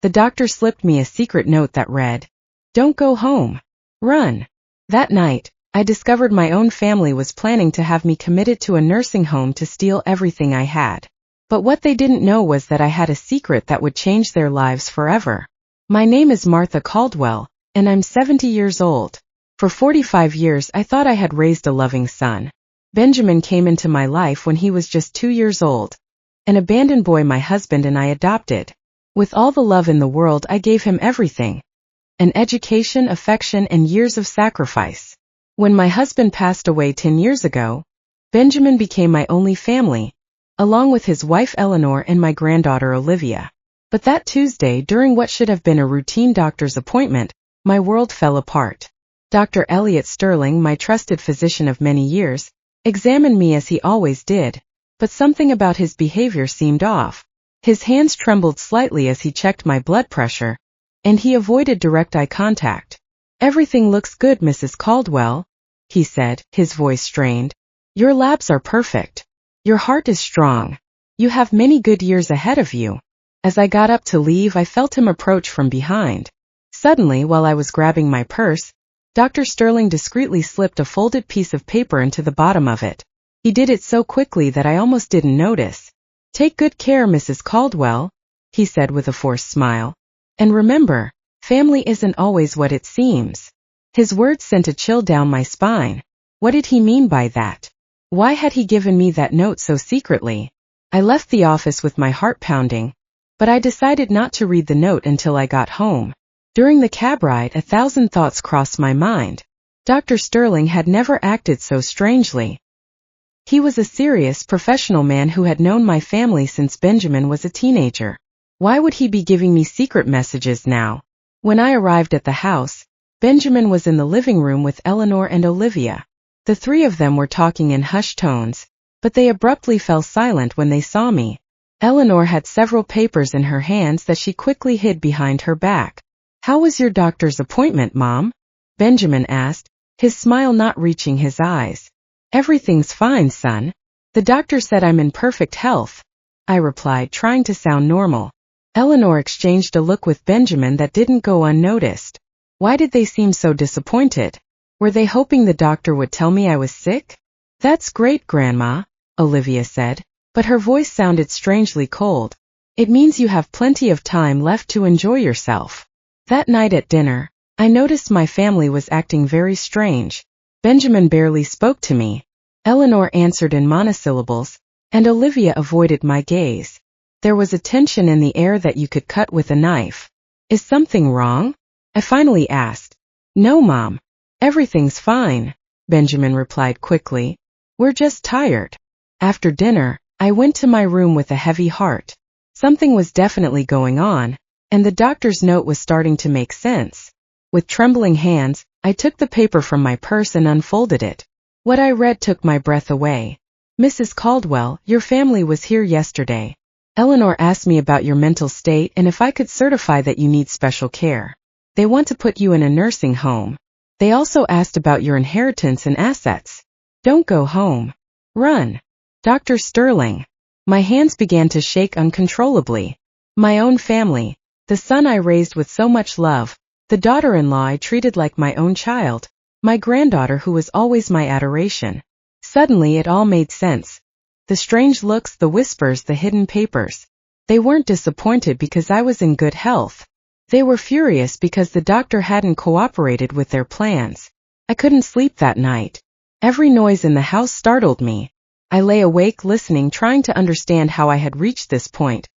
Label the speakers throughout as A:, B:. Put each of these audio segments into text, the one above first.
A: The doctor slipped me a secret note that read, "Don't go home. Run." That night, I discovered my own family was planning to have me committed to a nursing home to steal everything I had. But what they didn't know was that I had a secret that would change their lives forever. My name is Martha Caldwell, and I'm 70 years old. For 45 years I thought I had raised a loving son. Benjamin came into my life when he was just 2 years old. An abandoned boy my husband and I adopted. With all the love in the world I gave him everything. An education, affection, and years of sacrifice. When my husband passed away 10 years ago, Benjamin became my only family, along with his wife Eleanor and my granddaughter Olivia. But that Tuesday, during what should have been a routine doctor's appointment, my world fell apart. Dr. Elliot Sterling, my trusted physician of many years, examined me as he always did, but something about his behavior seemed off. His hands trembled slightly as he checked my blood pressure, and he avoided direct eye contact. "Everything looks good, Mrs. Caldwell," he said, his voice strained. "Your labs are perfect. Your heart is strong. You have many good years ahead of you." As I got up to leave, I felt him approach from behind. Suddenly, while I was grabbing my purse, Dr. Sterling discreetly slipped a folded piece of paper into the bottom of it. He did it so quickly that I almost didn't notice. "Take good care, Mrs. Caldwell," he said with a forced smile. "And remember, family isn't always what it seems." His words sent a chill down my spine. What did he mean by that? Why had he given me that note so secretly? I left the office with my heart pounding, but I decided not to read the note until I got home. During the cab ride, 1,000 thoughts crossed my mind. Dr. Sterling had never acted so strangely. He was a serious, professional man who had known my family since Benjamin was a teenager. Why would he be giving me secret messages now? When I arrived at the house, Benjamin was in the living room with Eleanor and Olivia. The three of them were talking in hushed tones, but they abruptly fell silent when they saw me. Eleanor had several papers in her hands that she quickly hid behind her back. "How was your doctor's appointment, Mom?" Benjamin asked, his smile not reaching his eyes. "Everything's fine, son. The doctor said I'm in perfect health," I replied, trying to sound normal. Eleanor exchanged a look with Benjamin that didn't go unnoticed. Why did they seem so disappointed? Were they hoping the doctor would tell me I was sick? "That's great, Grandma," Olivia said, but her voice sounded strangely cold. "It means you have plenty of time left to enjoy yourself." That night at dinner, I noticed my family was acting very strange. Benjamin barely spoke to me. Eleanor answered in monosyllables, and Olivia avoided my gaze. There was a tension in the air that you could cut with a knife. "Is something wrong?" I finally asked. "No, Mom. Everything's fine," Benjamin replied quickly. "We're just tired." After dinner, I went to my room with a heavy heart. Something was definitely going on, and the doctor's note was starting to make sense. With trembling hands, I took the paper from my purse and unfolded it. What I read took my breath away. "Mrs. Caldwell, your family was here yesterday. Eleanor asked me about your mental state and if I could certify that you need special care. They want to put you in a nursing home. They also asked about your inheritance and assets. Don't go home. Run. Dr. Sterling." My hands began to shake uncontrollably. My own family, the son I raised with so much love, the daughter-in-law I treated like my own child, my granddaughter who was always my adoration. Suddenly it all made sense. The strange looks, the whispers, the hidden papers. They weren't disappointed because I was in good health. They were furious because the doctor hadn't cooperated with their plans. I couldn't sleep that night. Every noise in the house startled me. I lay awake listening, trying to understand how I had reached this point.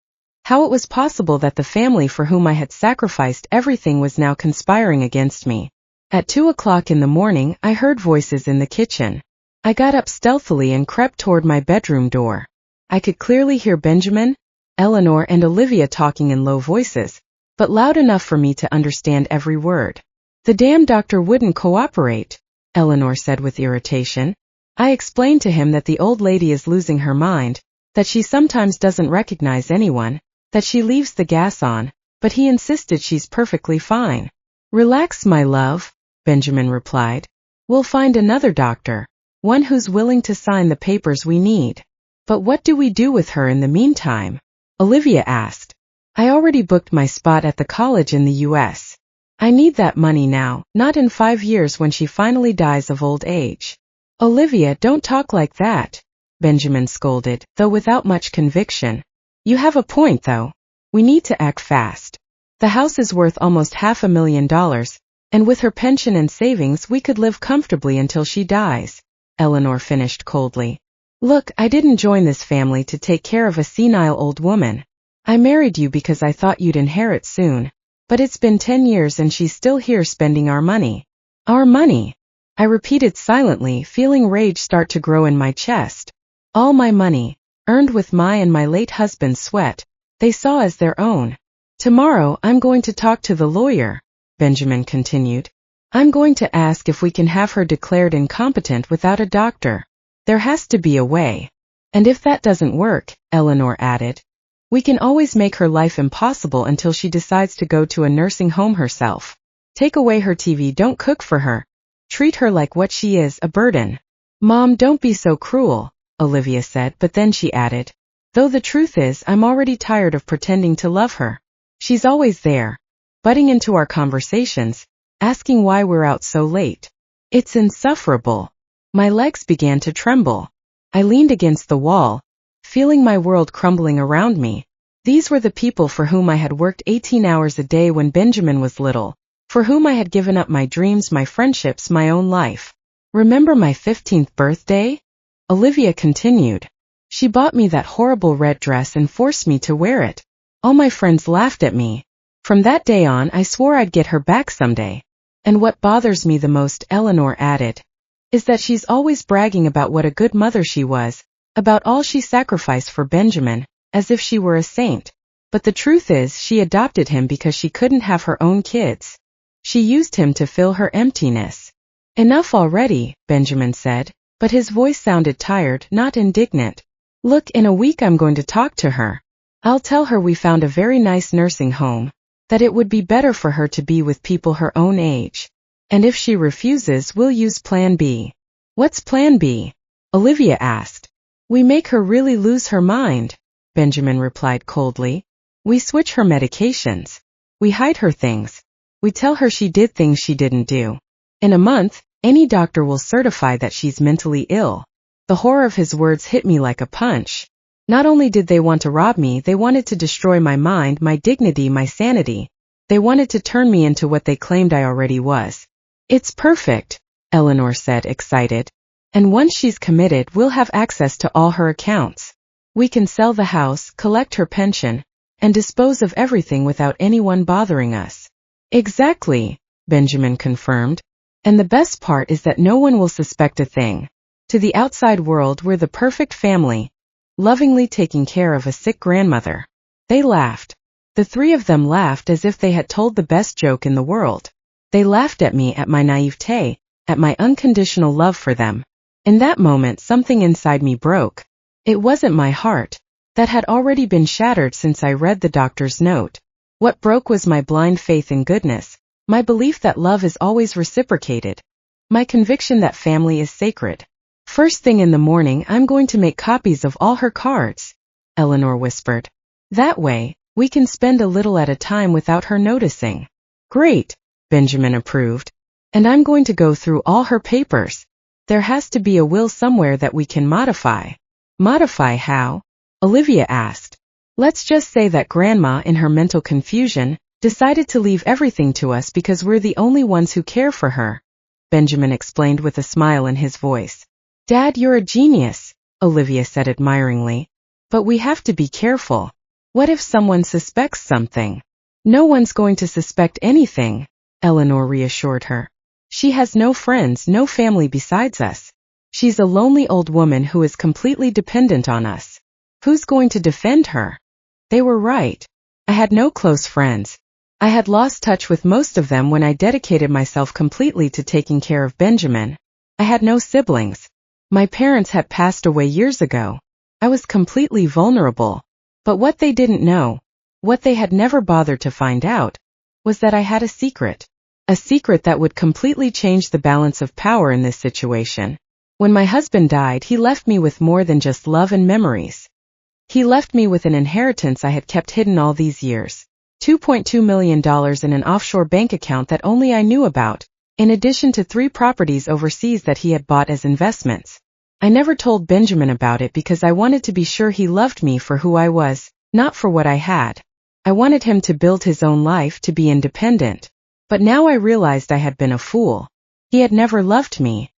A: How it was possible that the family for whom I had sacrificed everything was now conspiring against me. At 2 o'clock in the morning, I heard voices in the kitchen. I got up stealthily and crept toward my bedroom door. I could clearly hear Benjamin, Eleanor, and Olivia talking in low voices, but loud enough for me to understand every word. "The damn doctor wouldn't cooperate," Eleanor said with irritation. I explained to him that the old lady is losing her mind, that she sometimes doesn't recognize anyone, that she leaves the gas on, but he insisted she's perfectly fine. "Relax, my love," Benjamin replied. "We'll find another doctor, one who's willing to sign the papers we need." "But what do we do with her in the meantime?" Olivia asked. I already booked my spot at the college in the US. I need that money now, not in 5 years when she finally dies of old age. Olivia, don't talk like that, Benjamin scolded, though without much conviction. You have a point though. We need to act fast. The house is worth almost $500,000, and with her pension and savings we could live comfortably until she dies, Eleanor finished coldly. Look, I didn't join this family to take care of a senile old woman. I married you because I thought you'd inherit soon. But it's been 10 years and she's still here spending our money. Our money? I repeated silently, feeling rage start to grow in my chest. All my money, earned with my and my late husband's sweat, they saw as their own. Tomorrow I'm going to talk to the lawyer, Benjamin continued. I'm going to ask if we can have her declared incompetent without a doctor. There has to be a way. And if that doesn't work, Eleanor added, we can always make her life impossible until she decides to go to a nursing home herself. Take away her TV, don't cook for her. Treat her like what she is, a burden. Mom, don't be so cruel, Olivia said, but then she added, though the truth is I'm already tired of pretending to love her. She's always there, butting into our conversations, asking why we're out so late. It's insufferable. My legs began to tremble. I leaned against the wall, feeling my world crumbling around me. These were the people for whom I had worked 18 hours a day when Benjamin was little, for whom I had given up my dreams, my friendships, my own life. Remember my 15th birthday? Olivia continued. She bought me that horrible red dress and forced me to wear it. All my friends laughed at me. From that day on, I swore I'd get her back someday. And what bothers me the most, Eleanor added, is that she's always bragging about what a good mother she was, about all she sacrificed for Benjamin, as if she were a saint. But the truth is she adopted him because she couldn't have her own kids. She used him to fill her emptiness. Enough already, Benjamin said, but his voice sounded tired, not indignant. Look, in a week I'm going to talk to her. I'll tell her we found a very nice nursing home, that it would be better for her to be with people her own age. And if she refuses, we'll use Plan B. What's Plan B? Olivia asked. We make her really lose her mind, Benjamin replied coldly. We switch her medications. We hide her things. We tell her she did things she didn't do. In a month, any doctor will certify that she's mentally ill. The horror of his words hit me like a punch. Not only did they want to rob me, they wanted to destroy my mind, my dignity, my sanity. They wanted to turn me into what they claimed I already was. It's perfect, Eleanor said, excited. And once she's committed, we'll have access to all her accounts. We can sell the house, collect her pension, and dispose of everything without anyone bothering us. Exactly, Benjamin confirmed. And the best part is that no one will suspect a thing. To the outside world, we're the perfect family, lovingly taking care of a sick grandmother. They laughed. The three of them laughed as if they had told the best joke in the world. They laughed at me, at my naivete, at my unconditional love for them. In that moment, something inside me broke. It wasn't my heart. That had already been shattered since I read the doctor's note. What broke was my blind faith in goodness, my belief that love is always reciprocated, my conviction that family is sacred. First thing in the morning, I'm going to make copies of all her cards, Eleanor whispered. That way, we can spend a little at a time without her noticing. Great, Benjamin approved. And I'm going to go through all her papers. There has to be a will somewhere that we can modify. Modify how? Olivia asked. Let's just say that Grandma, in her mental confusion, decided to leave everything to us because we're the only ones who care for her, Benjamin explained with a smile in his voice. Dad, you're a genius, Olivia said admiringly. But we have to be careful. What if someone suspects something? No one's going to suspect anything, Eleanor reassured her. She has no friends, no family besides us. She's a lonely old woman who is completely dependent on us. Who's going to defend her? They were right. I had no close friends. I had lost touch with most of them when I dedicated myself completely to taking care of Benjamin. I had no siblings. My parents had passed away years ago. I was completely vulnerable. But what they didn't know, what they had never bothered to find out, was that I had a secret. A secret that would completely change the balance of power in this situation. When my husband died, he left me with more than just love and memories. He left me with an inheritance I had kept hidden all these years. $2.2 million in an offshore bank account that only I knew about, in addition to 3 properties overseas that he had bought as investments. I never told Benjamin about it because I wanted to be sure he loved me for who I was, not for what I had. I wanted him to build his own life, to be independent. But now I realized I had been a fool. He had never loved me.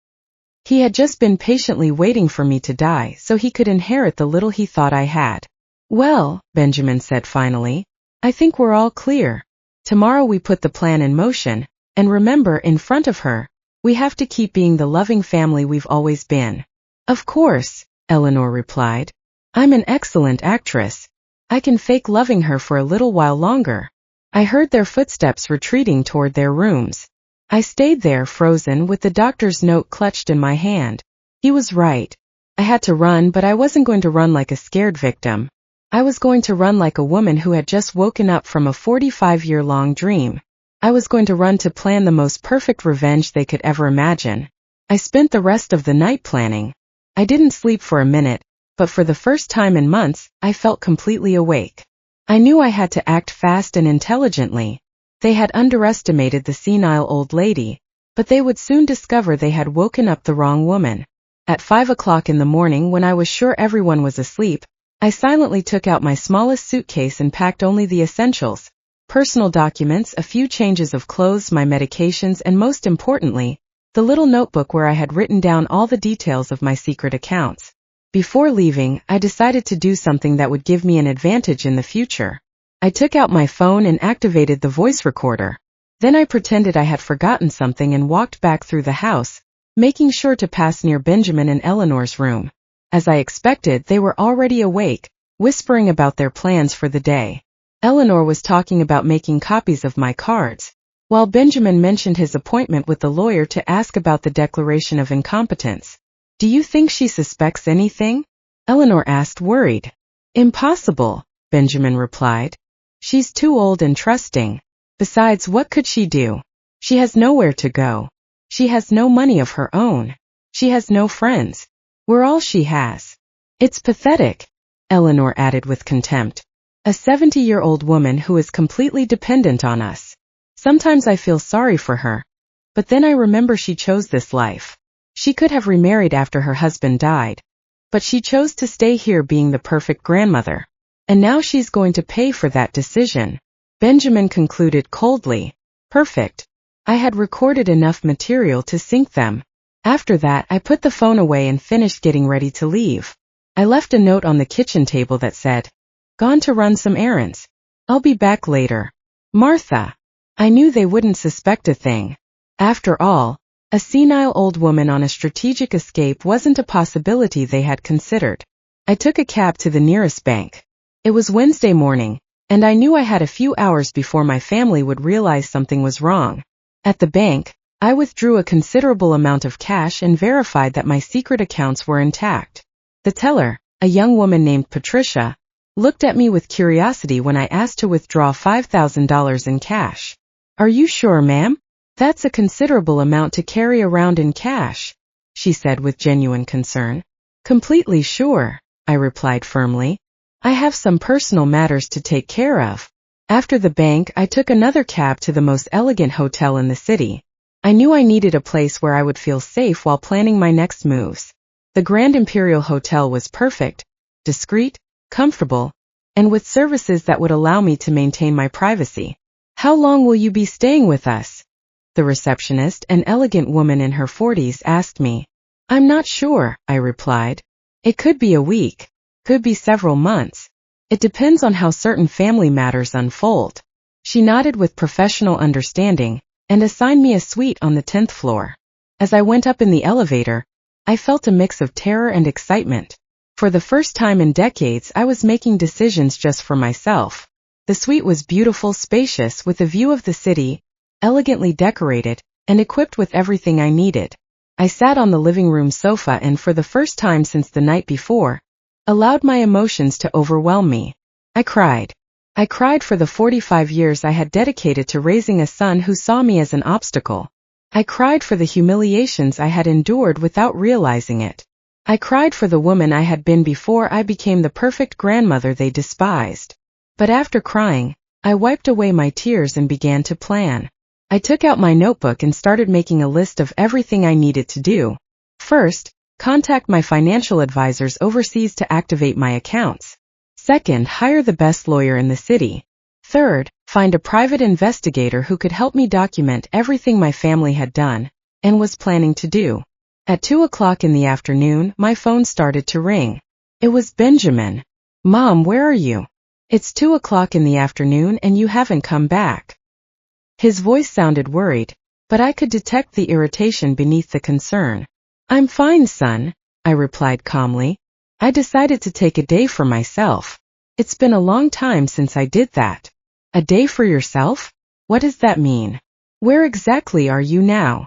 A: He had just been patiently waiting for me to die so he could inherit the little he thought I had. Well, Benjamin said finally, I think we're all clear. Tomorrow we put the plan in motion, and remember, in front of her, we have to keep being the loving family we've always been. Of course, Eleanor replied. I'm an excellent actress. I can fake loving her for a little while longer. I heard their footsteps retreating toward their rooms. I stayed there frozen with the doctor's note clutched in my hand. He was right. I had to run, but I wasn't going to run like a scared victim. I was going to run like a woman who had just woken up from a 45-year-long dream. I was going to run to plan the most perfect revenge they could ever imagine. I spent the rest of the night planning. I didn't sleep for a minute, but for the first time in months, I felt completely awake. I knew I had to act fast and intelligently. They had underestimated the senile old lady, but they would soon discover they had woken up the wrong woman. At 5 o'clock in the morning, when I was sure everyone was asleep, I silently took out my smallest suitcase and packed only the essentials: personal documents, a few changes of clothes, my medications, and most importantly, the little notebook where I had written down all the details of my secret accounts. Before leaving, I decided to do something that would give me an advantage in the future. I took out my phone and activated the voice recorder. Then I pretended I had forgotten something and walked back through the house, making sure to pass near Benjamin and Eleanor's room. As I expected, they were already awake, whispering about their plans for the day. Eleanor was talking about making copies of my cards, while Benjamin mentioned his appointment with the lawyer to ask about the declaration of incompetence. Do you think she suspects anything? Eleanor asked, worried. Impossible, Benjamin replied. She's too old and trusting. Besides, what could she do? She has nowhere to go. She has no money of her own. She has no friends. We're all she has. It's pathetic, Eleanor added with contempt. A 70-year-old woman who is completely dependent on us. Sometimes I feel sorry for her. But then I remember she chose this life. She could have remarried after her husband died. But she chose to stay here being the perfect grandmother. And now she's going to pay for that decision. Benjamin concluded coldly. Perfect. I had recorded enough material to sync them. After that, I put the phone away and finished getting ready to leave. I left a note on the kitchen table that said, "Gone to run some errands. I'll be back later. Martha." I knew they wouldn't suspect a thing. After all, a senile old woman on a strategic escape wasn't a possibility they had considered. I took a cab to the nearest bank. It was Wednesday morning, and I knew I had a few hours before my family would realize something was wrong. At the bank, I withdrew a considerable amount of cash and verified that my secret accounts were intact. The teller, a young woman named Patricia, looked at me with curiosity when I asked to withdraw $5,000 in cash. "Are you sure, ma'am? That's a considerable amount to carry around in cash," she said with genuine concern. "Completely sure," I replied firmly. "I have some personal matters to take care of." After the bank, I took another cab to the most elegant hotel in the city. I knew I needed a place where I would feel safe while planning my next moves. The Grand Imperial Hotel was perfect, discreet, comfortable, and with services that would allow me to maintain my privacy. "How long will you be staying with us?" the receptionist, an elegant woman in her 40s, asked me. "I'm not sure," I replied. "It could be a week, could be several months. It depends on how certain family matters unfold." She nodded with professional understanding and assigned me a suite on the 10th floor. As I went up in the elevator, I felt a mix of terror and excitement. For the first time in decades, I was making decisions just for myself. The suite was beautiful, spacious, with a view of the city, elegantly decorated, and equipped with everything I needed. I sat on the living room sofa and, for the first time since the night before, allowed my emotions to overwhelm me. I cried. I cried for the 45 years I had dedicated to raising a son who saw me as an obstacle. I cried for the humiliations I had endured without realizing it. I cried for the woman I had been before I became the perfect grandmother they despised. But after crying, I wiped away my tears and began to plan. I took out my notebook and started making a list of everything I needed to do. First, contact my financial advisors overseas to activate my accounts. Second, hire the best lawyer in the city. Third, find a private investigator who could help me document everything my family had done and was planning to do. At 2 o'clock in the afternoon, my phone started to ring. It was Benjamin. "Mom, where are you? It's 2 o'clock in the afternoon and you haven't come back." His voice sounded worried, but I could detect the irritation beneath the concern. "I'm fine, son," I replied calmly. "I decided to take a day for myself. It's been a long time since I did that." "A day for yourself? What does that mean? Where exactly are you now?"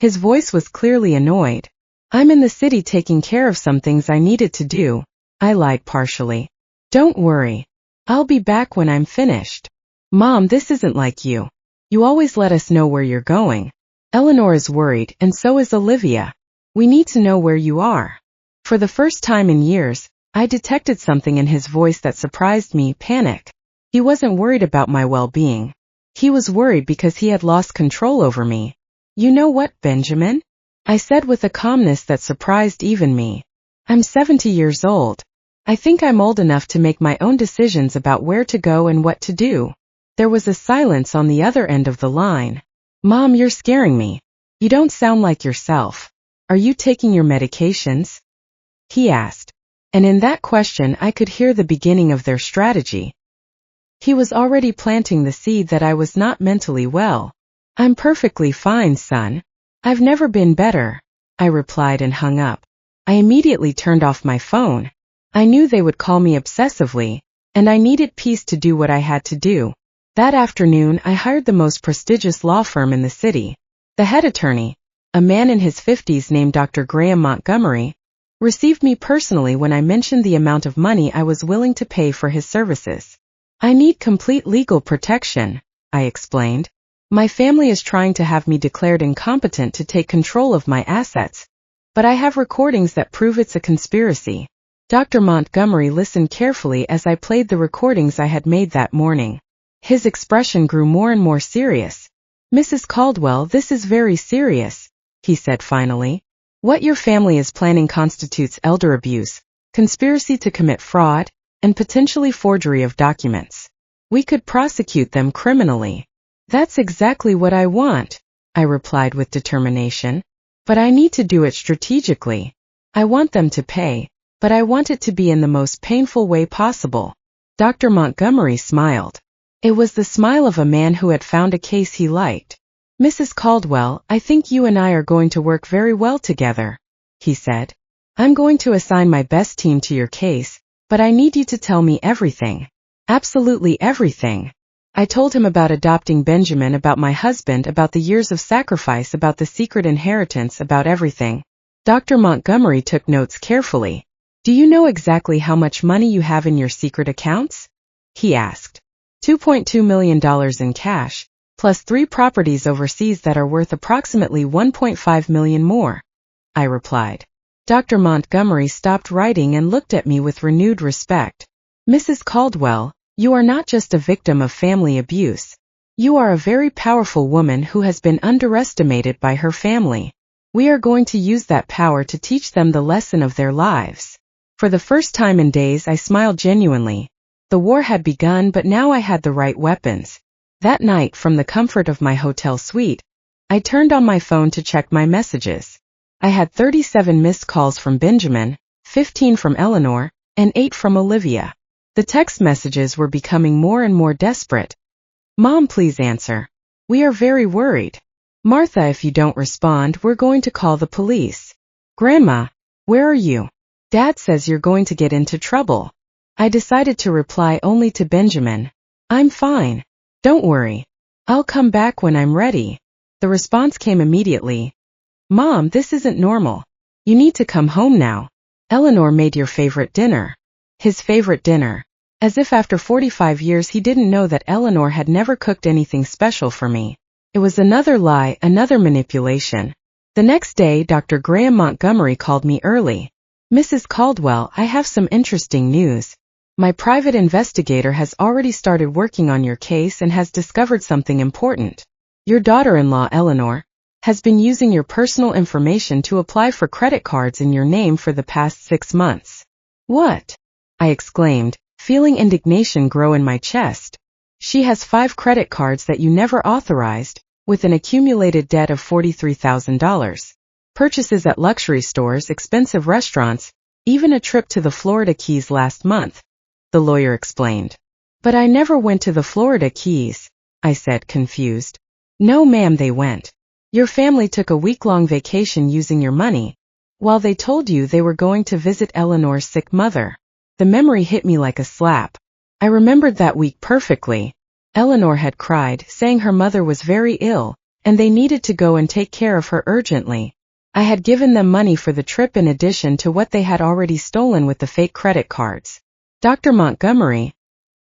A: His voice was clearly annoyed. "I'm in the city taking care of some things I needed to do," I lied partially. "Don't worry. I'll be back when I'm finished." "Mom, this isn't like you. You always let us know where you're going. Eleanor is worried and so is Olivia. We need to know where you are." For the first time in years, I detected something in his voice that surprised me, panic. He wasn't worried about my well-being. He was worried because he had lost control over me. "You know what, Benjamin?" I said with a calmness that surprised even me. "I'm 70 years old. I think I'm old enough to make my own decisions about where to go and what to do." There was a silence on the other end of the line. "Mom, you're scaring me. You don't sound like yourself. Are you taking your medications?" he asked. And in that question I could hear the beginning of their strategy. He was already planting the seed that I was not mentally well. "I'm perfectly fine, son. I've never been better," I replied and hung up. I immediately turned off my phone. I knew they would call me obsessively, and I needed peace to do what I had to do. That afternoon I hired the most prestigious law firm in the city. The head attorney, a man in his 50s named Dr. Graham Montgomery, received me personally when I mentioned the amount of money I was willing to pay for his services. "I need complete legal protection," I explained. "My family is trying to have me declared incompetent to take control of my assets, but I have recordings that prove it's a conspiracy." Dr. Montgomery listened carefully as I played the recordings I had made that morning. His expression grew more and more serious. "Mrs. Caldwell, this is very serious," he said finally. "What your family is planning constitutes elder abuse, conspiracy to commit fraud, and potentially forgery of documents. We could prosecute them criminally." "That's exactly what I want," I replied with determination. "But I need to do it strategically. I want them to pay, but I want it to be in the most painful way possible." Dr. Montgomery smiled. It was the smile of a man who had found a case he liked. "Mrs. Caldwell, I think you and I are going to work very well together," he said. "I'm going to assign my best team to your case, but I need you to tell me everything. Absolutely everything." I told him about adopting Benjamin, about my husband, about the years of sacrifice, about the secret inheritance, about everything. Dr. Montgomery took notes carefully. "Do you know exactly how much money you have in your secret accounts?" he asked. $2.2 million in cash, plus 3 properties overseas that are worth approximately $1.5 million more, I replied. Dr. Montgomery stopped writing and looked at me with renewed respect. "Mrs. Caldwell, you are not just a victim of family abuse. You are a very powerful woman who has been underestimated by her family. We are going to use that power to teach them the lesson of their lives." For the first time in days I smiled genuinely. The war had begun, but now I had the right weapons. That night, from the comfort of my hotel suite, I turned on my phone to check my messages. I had 37 missed calls from Benjamin, 15 from Eleanor, and 8 from Olivia. The text messages were becoming more and more desperate. "Mom, please answer. We are very worried. Martha, if you don't respond, we're going to call the police. Grandma, where are you? Dad says you're going to get into trouble." I decided to reply only to Benjamin. "I'm fine. Don't worry. I'll come back when I'm ready." The response came immediately. "Mom, this isn't normal. You need to come home now. Eleanor made your favorite dinner." His favorite dinner. As if after 45 years he didn't know that Eleanor had never cooked anything special for me. It was another lie, another manipulation. The next day, Dr. Graham Montgomery called me early. Mrs. Caldwell, I have some interesting news. My private investigator has already started working on your case and has discovered something important. Your daughter-in-law, Eleanor, has been using your personal information to apply for credit cards in your name for the past 6 months. What? I exclaimed, feeling indignation grow in my chest. She has 5 credit cards that you never authorized, with an accumulated debt of $43,000. Purchases at luxury stores, expensive restaurants, even a trip to the Florida Keys last month, the lawyer explained. But I never went to the Florida Keys, I said, confused. No, ma'am, they went. Your family took a week-long vacation using your money, while they told you they were going to visit Eleanor's sick mother. The memory hit me like a slap. I remembered that week perfectly. Eleanor had cried, saying her mother was very ill, and they needed to go and take care of her urgently. I had given them money for the trip in addition to what they had already stolen with the fake credit cards. Dr. Montgomery,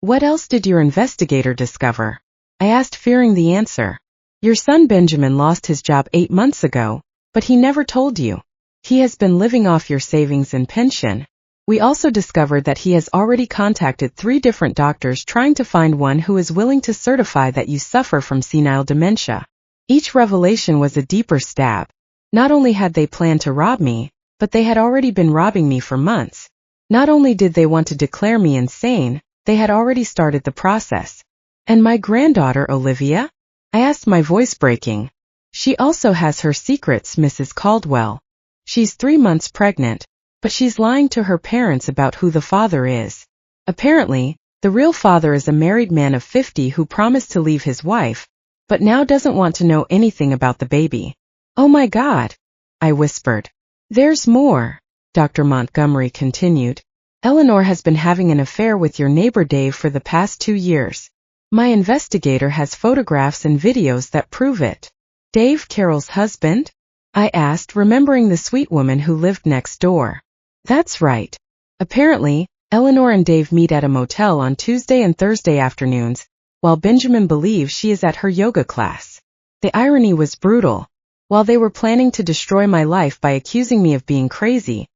A: what else did your investigator discover? I asked, fearing the answer. Your son Benjamin lost his job 8 months ago, but he never told you. He has been living off your savings and pension. We also discovered that he has already contacted 3 different doctors trying to find one who is willing to certify that you suffer from senile dementia. Each revelation was a deeper stab. Not only had they planned to rob me, but they had already been robbing me for months. Not only did they want to declare me insane, they had already started the process. And my granddaughter, Olivia? I asked, my voice breaking. She also has her secrets, Mrs. Caldwell. She's 3 months pregnant, but she's lying to her parents about who the father is. Apparently, the real father is a married man of 50 who promised to leave his wife, but now doesn't want to know anything about the baby. Oh my God, I whispered. There's more, Dr. Montgomery continued. Eleanor has been having an affair with your neighbor Dave for the past 2 years. My investigator has photographs and videos that prove it. Dave, Carol's husband? I asked, remembering the sweet woman who lived next door. That's right. Apparently, Eleanor and Dave meet at a motel on Tuesday and Thursday afternoons, while Benjamin believes she is at her yoga class. The irony was brutal. While they were planning to destroy my life by accusing me of being crazy,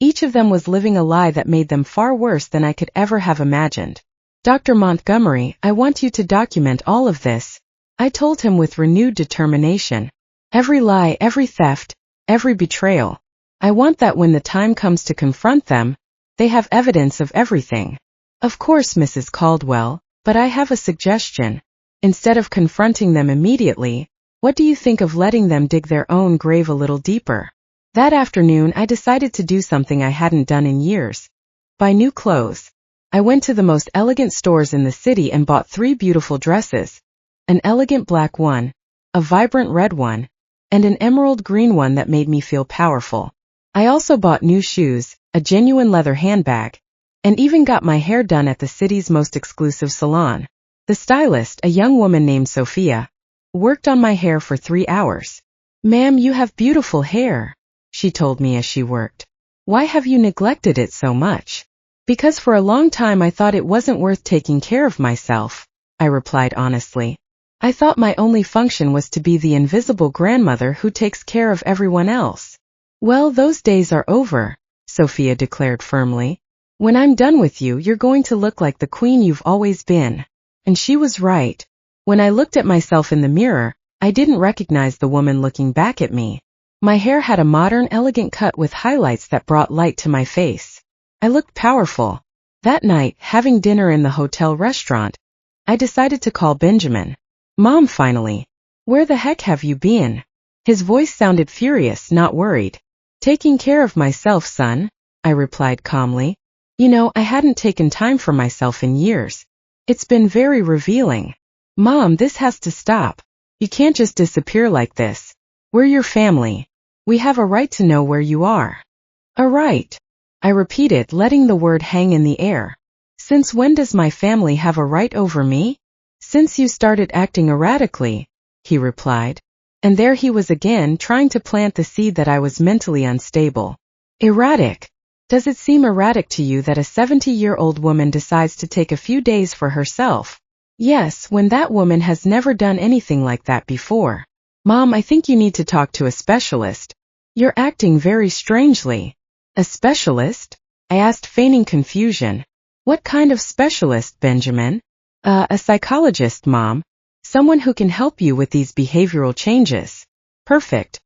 A: each of them was living a lie that made them far worse than I could ever have imagined. Dr. Montgomery, I want you to document all of this, I told him with renewed determination. Every lie, every theft, every betrayal. I want that when the time comes to confront them, they have evidence of everything. Of course, Mrs. Caldwell, but I have a suggestion. Instead of confronting them immediately, what do you think of letting them dig their own grave a little deeper? That afternoon, I decided to do something I hadn't done in years. Buy new clothes. I went to the most elegant stores in the city and bought 3 beautiful dresses. An elegant black one, a vibrant red one, and an emerald green one that made me feel powerful. I also bought new shoes, a genuine leather handbag, and even got my hair done at the city's most exclusive salon. The stylist, a young woman named Sophia, worked on my hair for 3 hours. Ma'am, you have beautiful hair, she told me as she worked. Why have you neglected it so much? Because for a long time I thought it wasn't worth taking care of myself, I replied honestly. I thought my only function was to be the invisible grandmother who takes care of everyone else. Well, those days are over, Sophia declared firmly. When I'm done with you, you're going to look like the queen you've always been. And she was right. When I looked at myself in the mirror, I didn't recognize the woman looking back at me. My hair had a modern, elegant cut with highlights that brought light to my face. I looked powerful. That night, having dinner in the hotel restaurant, I decided to call Benjamin. Mom, finally. Where the heck have you been? His voice sounded furious, not worried. Taking care of myself, son, I replied calmly. You know, I hadn't taken time for myself in years. It's been very revealing. Mom, this has to stop. You can't just disappear like this. We're your family. We have a right to know where you are. A right, I repeated, letting the word hang in the air. Since when does my family have a right over me? Since you started acting erratically, he replied. And there he was again, trying to plant the seed that I was mentally unstable. Erratic. Does it seem erratic to you that a 70-year-old woman decides to take a few days for herself? Yes, when that woman has never done anything like that before. Mom, I think you need to talk to a specialist. You're acting very strangely. A specialist? I asked, feigning confusion. What kind of specialist, Benjamin? A psychologist, Mom. Someone who can help you with these behavioral changes. Perfect.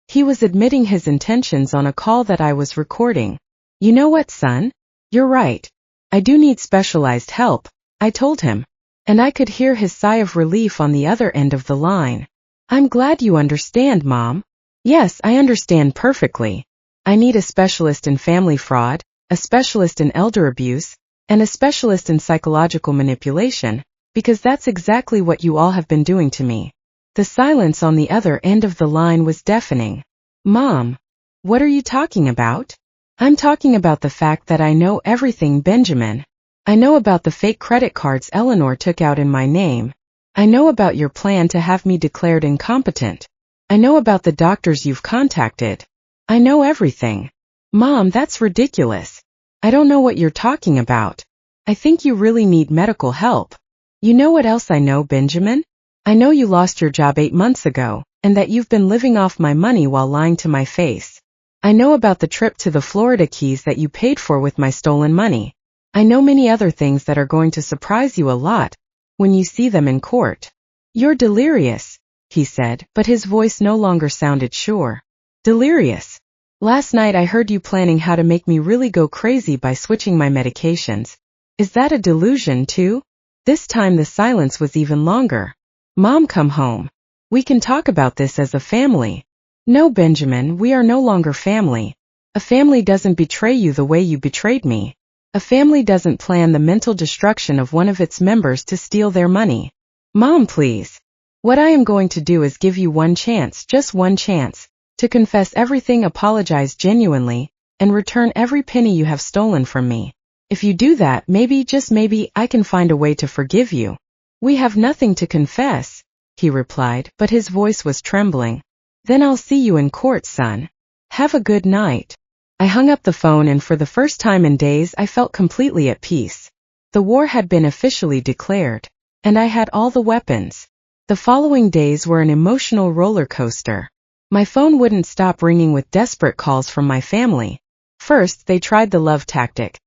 A: He was admitting his intentions on a call that I was recording. You know what, son? You're right. I do need specialized help, I told him. And I could hear his sigh of relief on the other end of the line. I'm glad you understand, Mom. Yes, I understand perfectly. I need a specialist in family fraud, a specialist in elder abuse, and a specialist in psychological manipulation, because that's exactly what you all have been doing to me. The silence on the other end of the line was deafening. Mom, what are you talking about? I'm talking about the fact that I know everything, Benjamin. I know about the fake credit cards Eleanor took out in my name. I know about your plan to have me declared incompetent. I know about the doctors you've contacted. I know everything. Mom, that's ridiculous. I don't know what you're talking about. I think you really need medical help. You know what else I know, Benjamin? I know you lost your job 8 months ago, and that you've been living off my money while lying to my face. I know about the trip to the Florida Keys that you paid for with my stolen money. I know many other things that are going to surprise you a lot when you see them in court. You're delirious, he said, but his voice no longer sounded sure. Delirious. Last night I heard you planning how to make me really go crazy by switching my medications. Is that a delusion too? This time the silence was even longer. Mom, come home. We can talk about this as a family. No, Benjamin, we are no longer family. A family doesn't betray you the way you betrayed me. A family doesn't plan the mental destruction of one of its members to steal their money. Mom, please. What I am going to do is give you one chance, just one chance, to confess everything, apologize genuinely, and return every penny you have stolen from me. If you do that, maybe, just maybe, I can find a way to forgive you. We have nothing to confess, he replied, but his voice was trembling. Then I'll see you in court, son. Have a good night. I hung up the phone, and for the first time in days I felt completely at peace. The war had been officially declared, and I had all the weapons. The following days were an emotional roller coaster. My phone wouldn't stop ringing with desperate calls from my family. First, they tried the love tactic.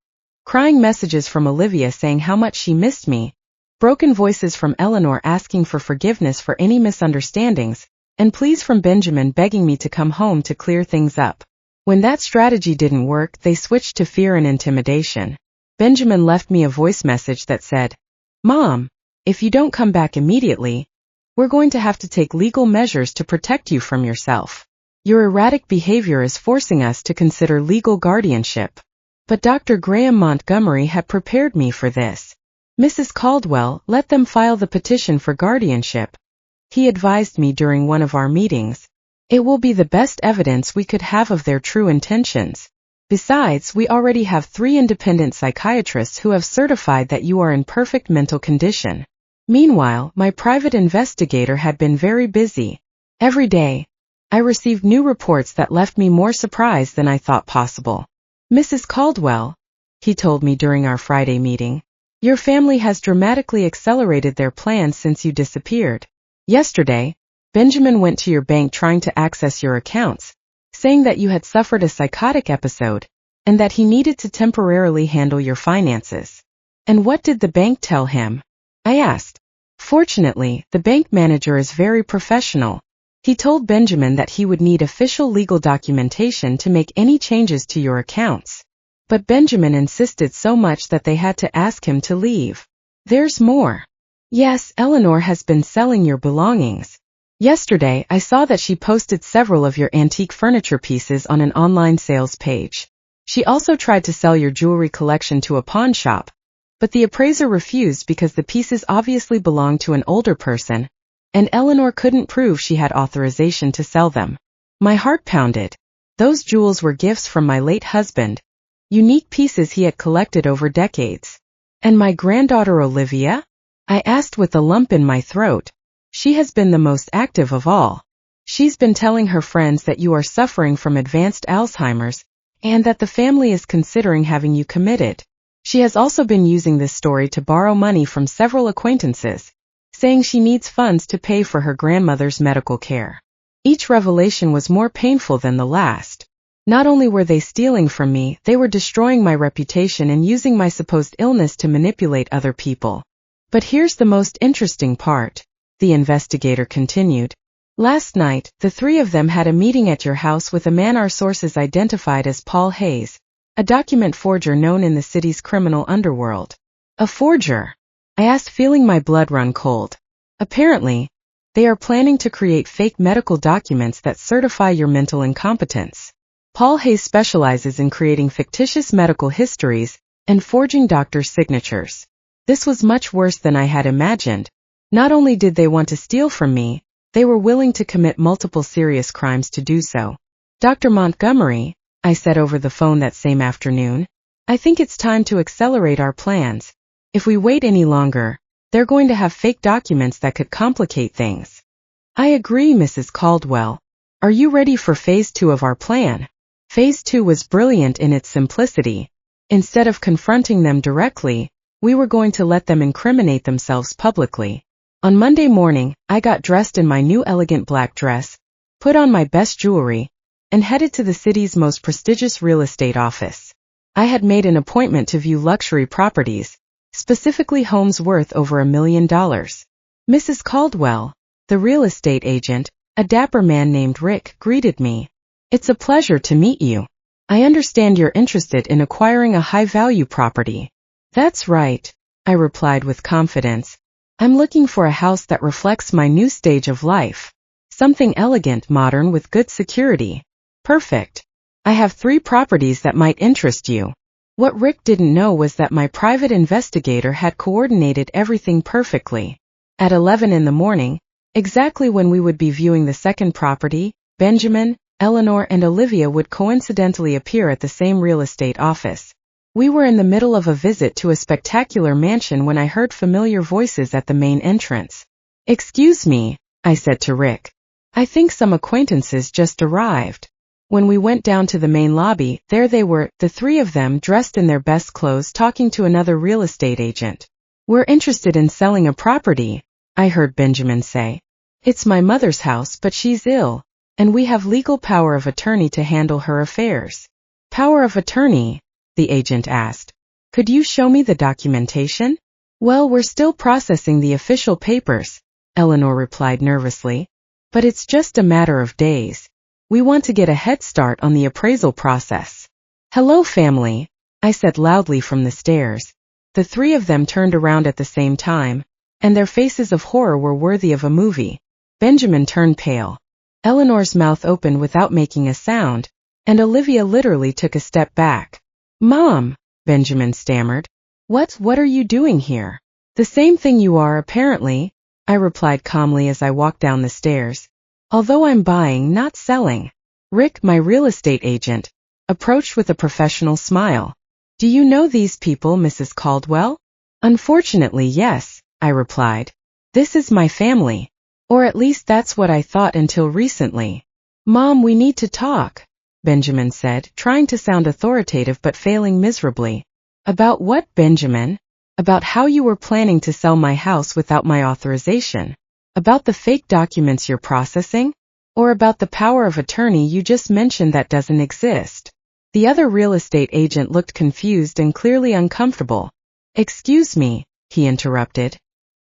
A: Crying messages from Olivia saying how much she missed me, broken voices from Eleanor asking for forgiveness for any misunderstandings, and pleas from Benjamin begging me to come home to clear things up. When that strategy didn't work, they switched to fear and intimidation. Benjamin left me a voice message that said, Mom, if you don't come back immediately, we're going to have to take legal measures to protect you from yourself. Your erratic behavior is forcing us to consider legal guardianship. But Dr. Graham Montgomery had prepared me for this. Mrs. Caldwell, let them file the petition for guardianship. He advised me during one of our meetings. It will be the best evidence we could have of their true intentions. Besides, we already have 3 independent psychiatrists who have certified that you are in perfect mental condition. Meanwhile, my private investigator had been very busy. Every day, I received new reports that left me more surprised than I thought possible. Mrs. Caldwell, he told me during our Friday meeting, your family has dramatically accelerated their plans since you disappeared. Yesterday, Benjamin went to your bank trying to access your accounts, saying that you had suffered a psychotic episode, and that he needed to temporarily handle your finances. And what did the bank tell him? I asked. Fortunately, the bank manager is very professional. He told Benjamin that he would need official legal documentation to make any changes to your accounts. But Benjamin insisted so much that they had to ask him to leave. There's more. Yes, Eleanor has been selling your belongings. Yesterday, I saw that she posted several of your antique furniture pieces on an online sales page. She also tried to sell your jewelry collection to a pawn shop, but the appraiser refused because the pieces obviously belonged to an older person, and Eleanor couldn't prove she had authorization to sell them. My heart pounded. Those jewels were gifts from my late husband, unique pieces he had collected over decades. And my granddaughter Olivia? I asked with a lump in my throat. She has been the most active of all. She's been telling her friends that you are suffering from advanced Alzheimer's, and that the family is considering having you committed. She has also been using this story to borrow money from several acquaintances, saying she needs funds to pay for her grandmother's medical care. Each revelation was more painful than the last. Not only were they stealing from me, they were destroying my reputation and using my supposed illness to manipulate other people. But here's the most interesting part, the investigator continued. Last night, the three of them had a meeting at your house with a man our sources identified as Paul Hayes, a document forger known in the city's criminal underworld. A forger? I asked, feeling my blood run cold. Apparently, they are planning to create fake medical documents that certify your mental incompetence. Paul Hayes specializes in creating fictitious medical histories and forging doctors' signatures. This was much worse than I had imagined. Not only did they want to steal from me, they were willing to commit multiple serious crimes to do so. Dr. Montgomery, I said over the phone that same afternoon, I think it's time to accelerate our plans. If we wait any longer, they're going to have fake documents that could complicate things. I agree, Mrs. Caldwell. Are you ready for Phase 2 of our plan? Phase 2 was brilliant in its simplicity. Instead of confronting them directly, we were going to let them incriminate themselves publicly. On Monday morning, I got dressed in my new elegant black dress, put on my best jewelry, and headed to the city's most prestigious real estate office. I had made an appointment to view luxury properties, specifically homes worth over $1 million. Mrs. Caldwell, the real estate agent, a dapper man named Rick, greeted me. It's a pleasure to meet you. I understand you're interested in acquiring a high-value property. That's right, I replied with confidence. I'm looking for a house that reflects my new stage of life. Something elegant, modern with good security. Perfect. I have 3 properties that might interest you. What Rick didn't know was that my private investigator had coordinated everything perfectly. At 11 in the morning, exactly when we would be viewing the second property, Benjamin, Eleanor, and Olivia would coincidentally appear at the same real estate office. We were in the middle of a visit to a spectacular mansion when I heard familiar voices at the main entrance. Excuse me, I said to Rick. I think some acquaintances just arrived. When we went down to the main lobby, there they were, the 3 of them dressed in their best clothes talking to another real estate agent. We're interested in selling a property, I heard Benjamin say. It's my mother's house, but she's ill, and we have legal power of attorney to handle her affairs. Power of attorney? The agent asked. Could you show me the documentation? Well, we're still processing the official papers, Eleanor replied nervously. But it's just a matter of days. We want to get a head start on the appraisal process. Hello, family, I said loudly from the stairs. The 3 of them turned around at the same time, and their faces of horror were worthy of a movie. Benjamin turned pale. Eleanor's mouth opened without making a sound, and Olivia literally took a step back. Mom, Benjamin stammered. What are you doing here? The same thing you are, apparently, I replied calmly as I walked down the stairs. Although I'm buying, not selling. Rick, my real estate agent, approached with a professional smile. Do you know these people, Mrs. Caldwell? Unfortunately, yes, I replied. This is my family. Or at least that's what I thought until recently. Mom, we need to talk, Benjamin said, trying to sound authoritative but failing miserably. About what, Benjamin? About how you were planning to sell my house without my authorization? About the fake documents you're processing? Or about the power of attorney you just mentioned that doesn't exist? The other real estate agent looked confused and clearly uncomfortable. Excuse me, he interrupted.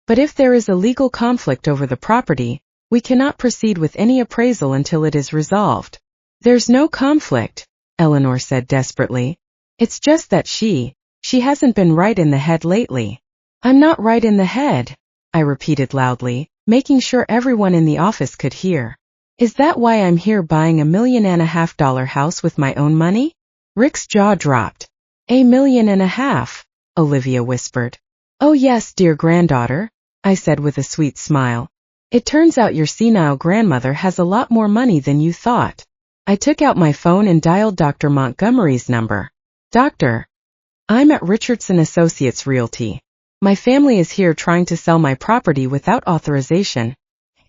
A: But if there is a legal conflict over the property, we cannot proceed with any appraisal until it is resolved. There's no conflict, Eleanor said desperately. It's just that she hasn't been right in the head lately. I'm not right in the head, I repeated loudly, making sure everyone in the office could hear. Is that why I'm here buying $1.5 million house with my own money? Rick's jaw dropped. $1.5 million, Olivia whispered. Oh yes, dear granddaughter, I said with a sweet smile. It turns out your senile grandmother has a lot more money than you thought. I took out my phone and dialed Dr. Montgomery's number. Doctor, I'm at Richardson Associates Realty. My family is here trying to sell my property without authorization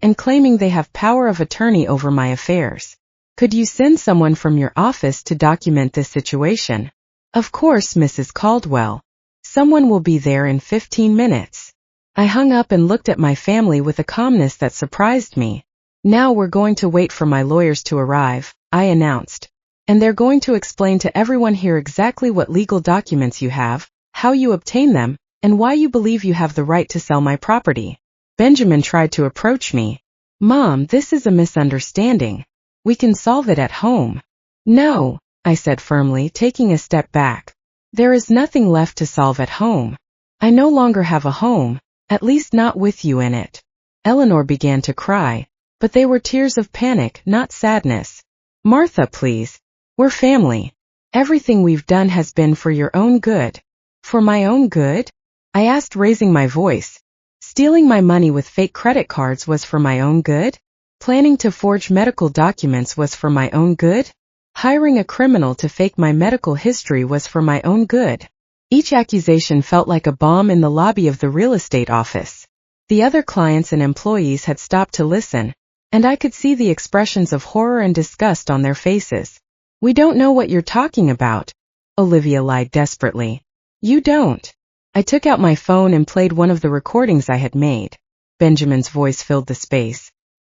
A: and claiming they have power of attorney over my affairs. Could you send someone from your office to document this situation? Of course, Mrs. Caldwell. Someone will be there in 15 minutes. I hung up and looked at my family with a calmness that surprised me. Now we're going to wait for my lawyers to arrive, I announced. and they're going to explain to everyone here exactly what legal documents you have, how you obtain them, and why you believe you have the right to sell my property. Benjamin tried to approach me. Mom, this is a misunderstanding. We can solve it at home. No, I said firmly, taking a step back. There is nothing left to solve at home. I no longer have a home, at least not with you in it. Eleanor began to cry, but they were tears of panic, not sadness. Martha, please. We're family. Everything we've done has been for your own good. For my own good? I asked, raising my voice. Stealing my money with fake credit cards was for my own good? Planning to forge medical documents was for my own good? Hiring a criminal to fake my medical history was for my own good. Each accusation felt like a bomb in the lobby of the real estate office. The other clients and employees had stopped to listen, and I could see the expressions of horror and disgust on their faces. We don't know what you're talking about, Olivia lied desperately. You don't. I took out my phone and played one of the recordings I had made. Benjamin's voice filled the space.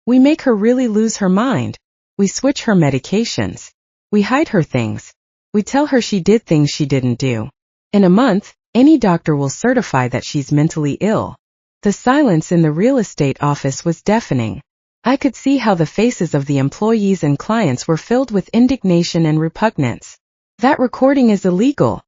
A: We make her really lose her mind. We switch her medications. We hide her things. We tell her she did things she didn't do. In a month, any doctor will certify that she's mentally ill. The silence in the real estate office was deafening. I could see how the faces of the employees and clients were filled with indignation and repugnance. That recording is illegal,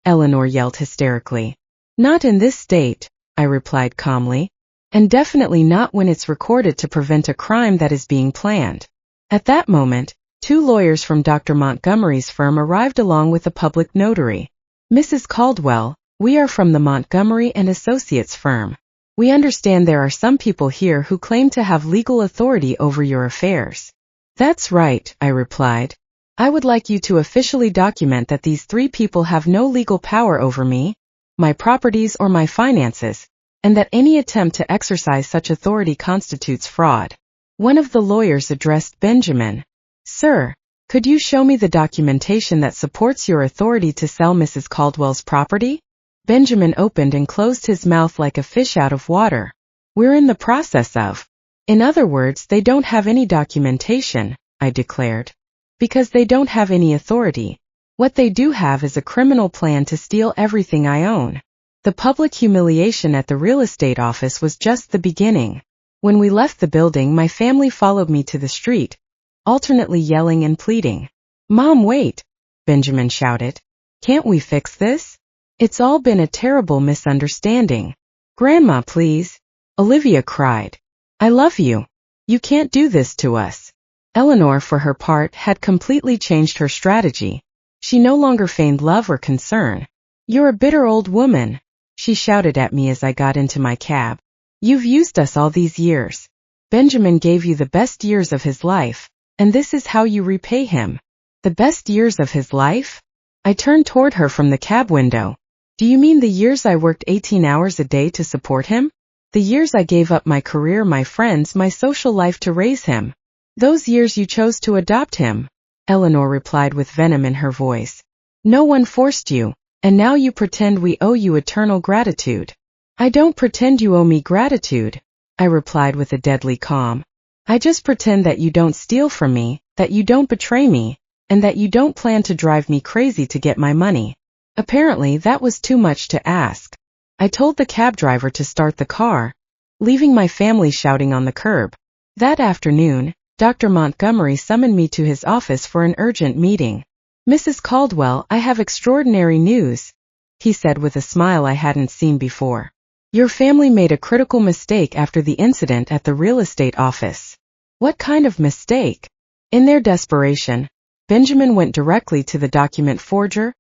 A: Eleanor yelled hysterically. Not in this state, I replied calmly, and definitely not when it's recorded to prevent a crime that is being planned. At that moment, 2 lawyers from Dr. Montgomery's firm arrived along with a public notary. Mrs. Caldwell, we are from the Montgomery & Associates firm. We understand there are some people here who claim to have legal authority over your affairs. That's right, I replied. I would like you to officially document that these 3 people have no legal power over me, my properties or my finances, and that any attempt to exercise such authority constitutes fraud. One of the lawyers addressed Benjamin. Sir, could you show me the documentation that supports your authority to sell Mrs. Caldwell's property? Benjamin opened and closed his mouth like a fish out of water. We're in the process of. In other words, they don't have any documentation, I declared. Because they don't have any authority. What they do have is a criminal plan to steal everything I own. The public humiliation at the real estate office was just the beginning. When we left the building, my family followed me to the street, alternately yelling and pleading. Mom, wait, Benjamin shouted. Can't we fix this? It's all been a terrible misunderstanding. Grandma, please, Olivia cried. I love you. You can't do this to us. Eleanor, for her part, had completely changed her strategy. She no longer feigned love or concern. You're a bitter old woman, she shouted at me as I got into my cab. You've used us all these years. Benjamin gave you the best years of his life, and this is how you repay him. The best years of his life? I turned toward her from the cab window. Do you mean the years I worked 18 hours a day to support him? The years I gave up my career, my friends, my social life to raise him? Those years you chose to adopt him, Eleanor replied with venom in her voice. No one forced you, and now you pretend we owe you eternal gratitude. I don't pretend you owe me gratitude, I replied with a deadly calm. I just pretend that you don't steal from me, that you don't betray me, and that you don't plan to drive me crazy to get my money. Apparently that was too much to ask. I told the cab driver to start the car, leaving my family shouting on the curb. That afternoon, Dr. Montgomery summoned me to his office for an urgent meeting. Mrs. Caldwell, I have extraordinary news, he said with a smile I hadn't seen before. Your family made a critical mistake after the incident at the real estate office. What kind of mistake? In their desperation, Benjamin went directly to the document forger,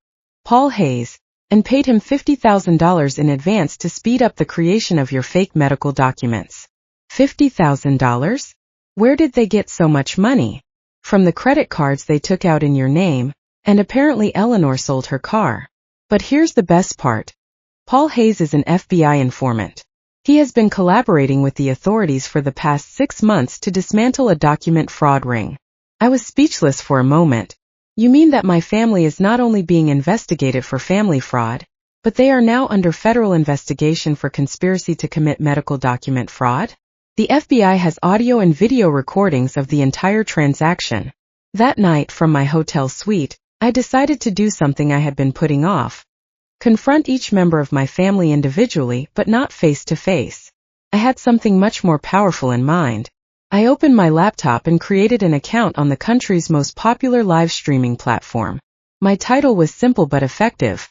A: Paul Hayes, and paid him $50,000 in advance to speed up the creation of your fake medical documents. $50,000? Where did they get so much money? From the credit cards they took out in your name, and apparently Eleanor sold her car. But here's the best part. Paul Hayes is an FBI informant. He has been collaborating with the authorities for the past 6 months to dismantle a document fraud ring. I was speechless for a moment. You mean that my family is not only being investigated for family fraud, but they are now under federal investigation for conspiracy to commit medical document fraud? The FBI has audio and video recordings of the entire transaction. That night from my hotel suite, I decided to do something I had been putting off. Confront each member of my family individually but not face to face. I had something much more powerful in mind. I opened my laptop and created an account on the country's most popular live streaming platform. My title was simple but effective.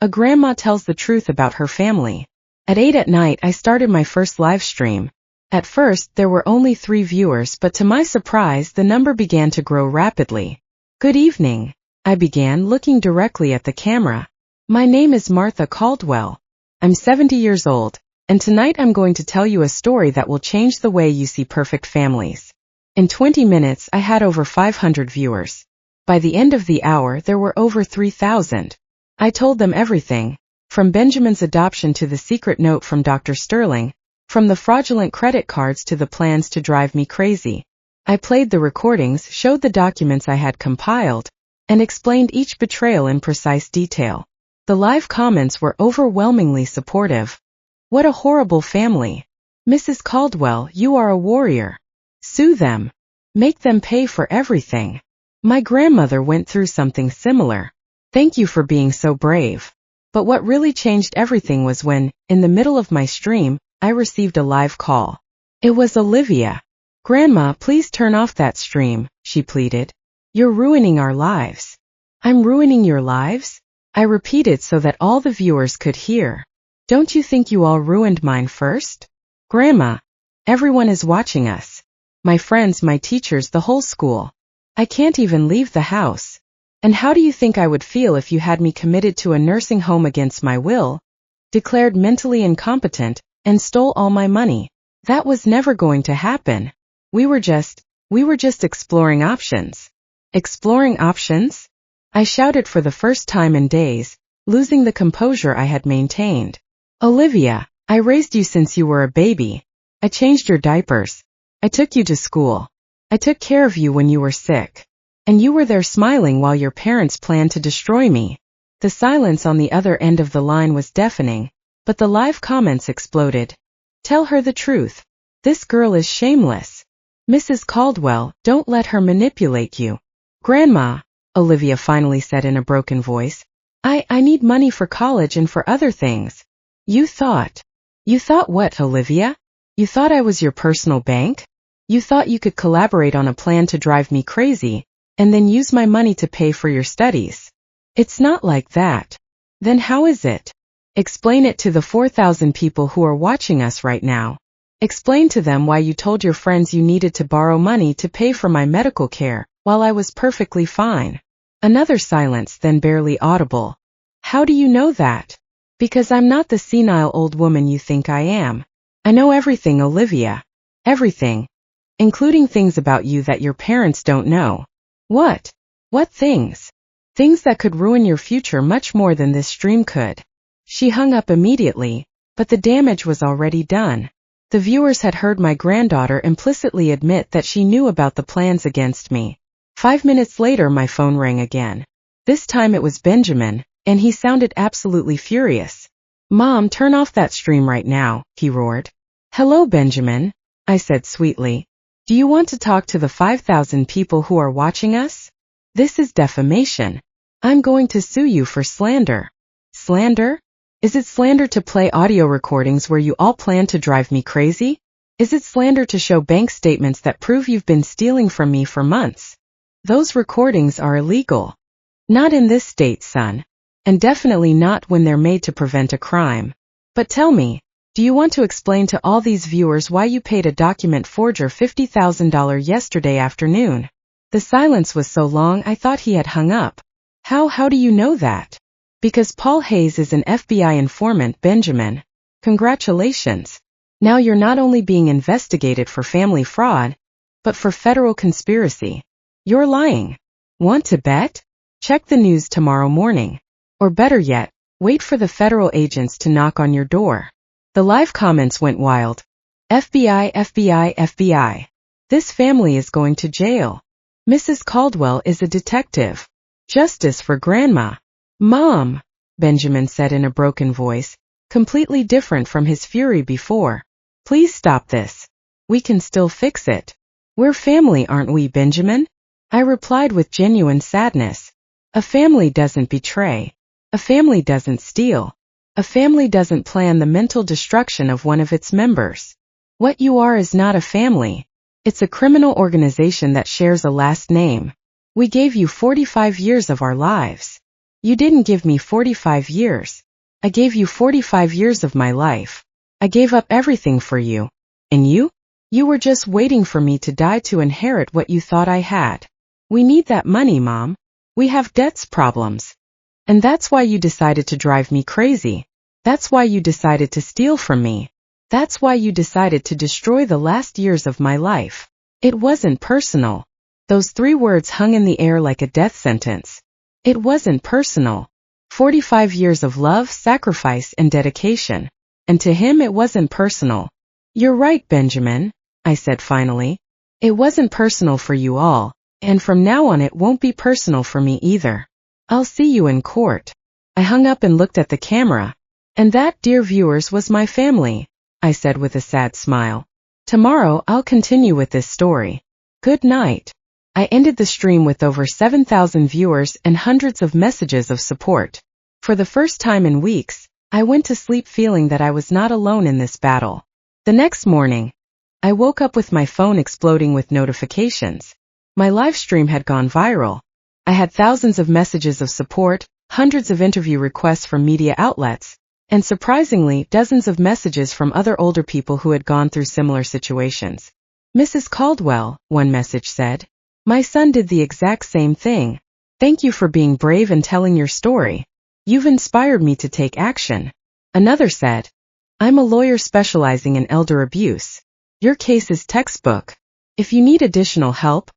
A: A grandma tells the truth about her family. At 8 at night I started my first live stream. At first there were only 3 viewers, but to my surprise the number began to grow rapidly. Good evening, I began, looking directly at the camera. My name is Martha Caldwell. I'm 70 years old, and tonight I'm going to tell you a story that will change the way you see perfect families. In 20 minutes I had over 500 viewers. By the end of the hour there were over 3,000. I told them everything, from Benjamin's adoption to the secret note from Dr. Sterling, from the fraudulent credit cards to the plans to drive me crazy. I played the recordings, showed the documents I had compiled, and explained each betrayal in precise detail. The live comments were overwhelmingly supportive. What a horrible family. Mrs. Caldwell, you are a warrior. Sue them. Make them pay for everything. My grandmother went through something similar. Thank you for being so brave. But what really changed everything was when, in the middle of my stream, I received a live call. It was Olivia. Grandma, please turn off that stream, she pleaded. You're ruining our lives. I'm ruining your lives? I repeated so that all the viewers could hear. Don't you think you all ruined mine first? Grandma, everyone is watching us. My friends, my teachers, the whole school. I can't even leave the house. And how do you think I would feel if you had me committed to a nursing home against my will, declared mentally incompetent, and stole all my money? That was never going to happen. We were just exploring options. Exploring options? I shouted for the first time in days, losing the composure I had maintained. Olivia, I raised you since you were a baby. I changed your diapers. I took you to school. I took care of you when you were sick. And you were there smiling while your parents planned to destroy me. The silence on the other end of the line was deafening, but the live comments exploded. Tell her the truth. This girl is shameless. Mrs. Caldwell, don't let her manipulate you. Grandma, Olivia finally said in a broken voice, I need money for college and for other things. You thought what, Olivia? You thought I was your personal bank? You thought you could collaborate on a plan to drive me crazy, and then use my money to pay for your studies. It's not like that. Then how is it? Explain it to the 4,000 people who are watching us right now. Explain to them why you told your friends you needed to borrow money to pay for my medical care, while I was perfectly fine. Another silence, then barely audible. How do you know that? Because I'm not the senile old woman you think I am. I know everything, Olivia. Everything. Including things about you that your parents don't know. What? What things? Things that could ruin your future much more than this stream could. She hung up immediately, but the damage was already done. The viewers had heard my granddaughter implicitly admit that she knew about the plans against me. 5 minutes later my phone rang again. This time it was Benjamin, and he sounded absolutely furious. Mom, turn off that stream right now, he roared. Hello, Benjamin, I said sweetly. Do you want to talk to the 5,000 people who are watching us? This is defamation. I'm going to sue you for slander. Slander? Is it slander to play audio recordings where you all plan to drive me crazy? Is it slander to show bank statements that prove you've been stealing from me for months? Those recordings are illegal. Not in this state, son. And definitely not when they're made to prevent a crime. But tell me, do you want to explain to all these viewers why you paid a document forger $50,000 yesterday afternoon? The silence was so long I thought he had hung up. How do you know that? Because Paul Hayes is an FBI informant, Benjamin. Congratulations. Now you're not only being investigated for family fraud, but for federal conspiracy. You're lying. Want to bet? Check the news tomorrow morning. Or better yet, wait for the federal agents to knock on your door. The live comments went wild. FBI, FBI, FBI. This family is going to jail. Mrs. Caldwell is a detective. Justice for Grandma. Mom, Benjamin said in a broken voice, completely different from his fury before. Please stop this. We can still fix it. We're family, aren't we, Benjamin? I replied with genuine sadness. A family doesn't betray. A family doesn't steal. A family doesn't plan the mental destruction of one of its members. What you are is not a family. It's a criminal organization that shares a last name. We gave you 45 years of our lives. You didn't give me 45 years. I gave you 45 years of my life. I gave up everything for you. And you? You were just waiting for me to die to inherit what you thought I had. We need that money, Mom. We have debts problems. And that's why you decided to drive me crazy. That's why you decided to steal from me. That's why you decided to destroy the last years of my life. It wasn't personal. Those 3 words hung in the air like a death sentence. It wasn't personal. 45 years of love, sacrifice, and dedication. And to him it wasn't personal. You're right, Benjamin, I said finally. It wasn't personal for you all, and from now on it won't be personal for me either. I'll see you in court. I hung up and looked at the camera. And that, dear viewers, was my family, I said with a sad smile. Tomorrow I'll continue with this story. Good night. I ended the stream with over 7,000 viewers and hundreds of messages of support. For the first time in weeks, I went to sleep feeling that I was not alone in this battle. The next morning, I woke up with my phone exploding with notifications. My live stream had gone viral. I had thousands of messages of support, hundreds of interview requests from media outlets, and surprisingly, dozens of messages from other older people who had gone through similar situations. Mrs. Caldwell, one message said, my son did the exact same thing. Thank you for being brave and telling your story. You've inspired me to take action. Another said, I'm a lawyer specializing in elder abuse. Your case is textbook. If you need additional help,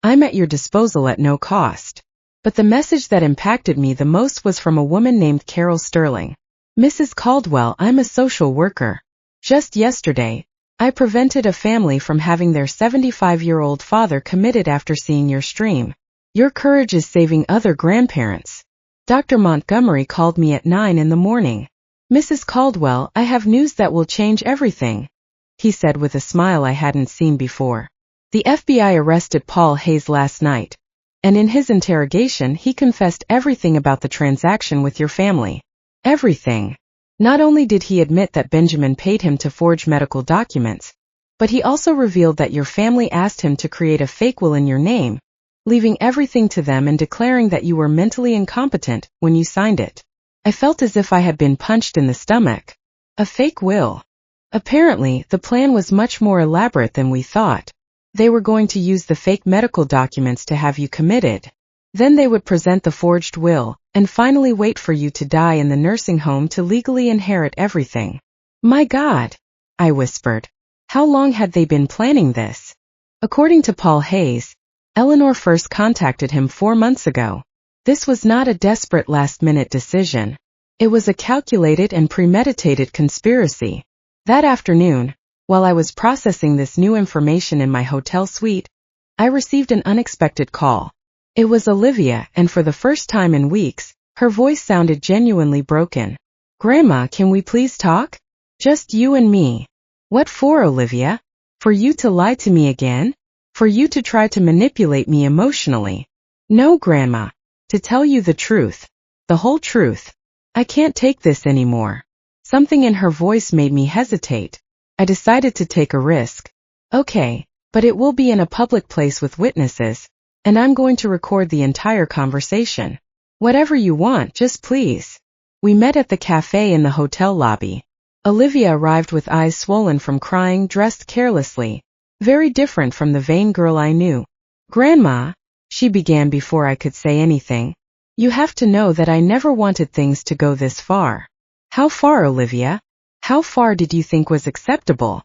A: I'm at your disposal at no cost. But the message that impacted me the most was from a woman named Carol Sterling. Mrs. Caldwell, I'm a social worker. Just yesterday, I prevented a family from having their 75-year-old father committed after seeing your stream. Your courage is saving other grandparents. Dr. Montgomery called me at 9 in the morning. Mrs. Caldwell, I have news that will change everything, he said with a smile I hadn't seen before. The FBI arrested Paul Hayes last night, and in his interrogation he confessed everything about the transaction with your family. Everything. Not only did he admit that Benjamin paid him to forge medical documents, but he also revealed that your family asked him to create a fake will in your name, leaving everything to them and declaring that you were mentally incompetent when you signed it. I felt as if I had been punched in the stomach. A fake will. Apparently, the plan was much more elaborate than we thought. They were going to use the fake medical documents to have you committed. Then they would present the forged will, and finally wait for you to die in the nursing home to legally inherit everything. My God, I whispered. How long had they been planning this? According to Paul Hayes, Eleanor first contacted him 4 months ago. This was not a desperate last-minute decision. It was a calculated and premeditated conspiracy. That afternoon, while I was processing this new information in my hotel suite, I received an unexpected call. It was Olivia, and for the first time in weeks, her voice sounded genuinely broken. Grandma, can we please talk? Just you and me. What for, Olivia? For you to lie to me again? For you to try to manipulate me emotionally? No, Grandma. To tell you the truth. The whole truth. I can't take this anymore. Something in her voice made me hesitate. I decided to take a risk. Okay, but it will be in a public place with witnesses, and I'm going to record the entire conversation. Whatever you want, just please. We met at the cafe in the hotel lobby. Olivia arrived with eyes swollen from crying, dressed carelessly, very different from the vain girl I knew. Grandma, she began before I could say anything. You have to know that I never wanted things to go this far. How far, Olivia? How far did you think was acceptable?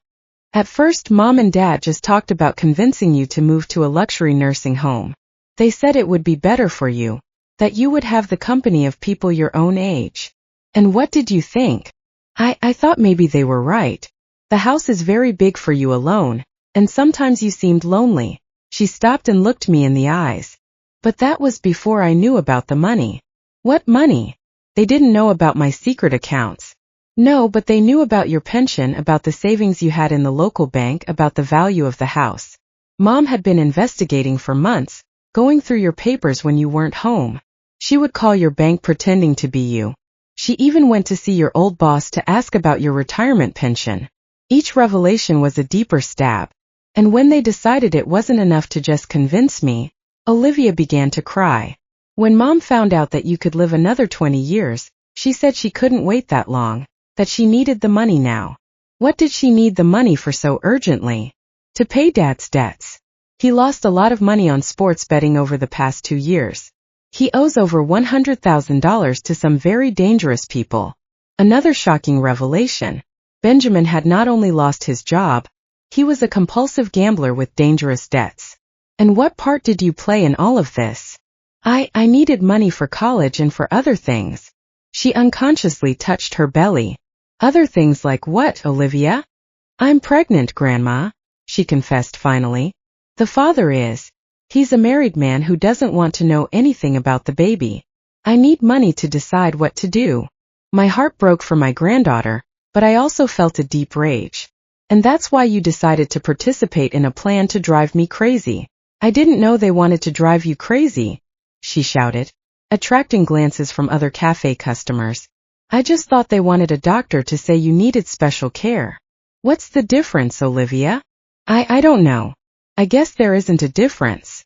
A: At first, Mom and Dad just talked about convincing you to move to a luxury nursing home. They said it would be better for you, that you would have the company of people your own age. And what did you think? I thought maybe they were right. The house is very big for you alone, and sometimes you seemed lonely. She stopped and looked me in the eyes. But that was before I knew about the money. What money? They didn't know about my secret accounts. No, but they knew about your pension, about the savings you had in the local bank, about the value of the house. Mom had been investigating for months, going through your papers when you weren't home. She would call your bank pretending to be you. She even went to see your old boss to ask about your retirement pension. Each revelation was a deeper stab. And when they decided it wasn't enough to just convince me, Olivia began to cry. When Mom found out that you could live another 20 years, she said she couldn't wait that long, that she needed the money now. What did she need the money for so urgently? To pay Dad's debts. He lost a lot of money on sports betting over the past 2 years. He owes over $100,000 to some very dangerous people. Another shocking revelation. Benjamin had not only lost his job, he was a compulsive gambler with dangerous debts. And what part did you play in all of this? I needed money for college and for other things. She unconsciously touched her belly. Other things like what, Olivia? I'm pregnant, Grandma, she confessed finally. The father is. He's a married man who doesn't want to know anything about the baby. I need money to decide what to do. My heart broke for my granddaughter, but I also felt a deep rage. And that's why you decided to participate in a plan to drive me crazy. I didn't know they wanted to drive you crazy, she shouted, attracting glances from other cafe customers. I just thought they wanted a doctor to say you needed special care. What's the difference, Olivia? I don't know. I guess there isn't a difference.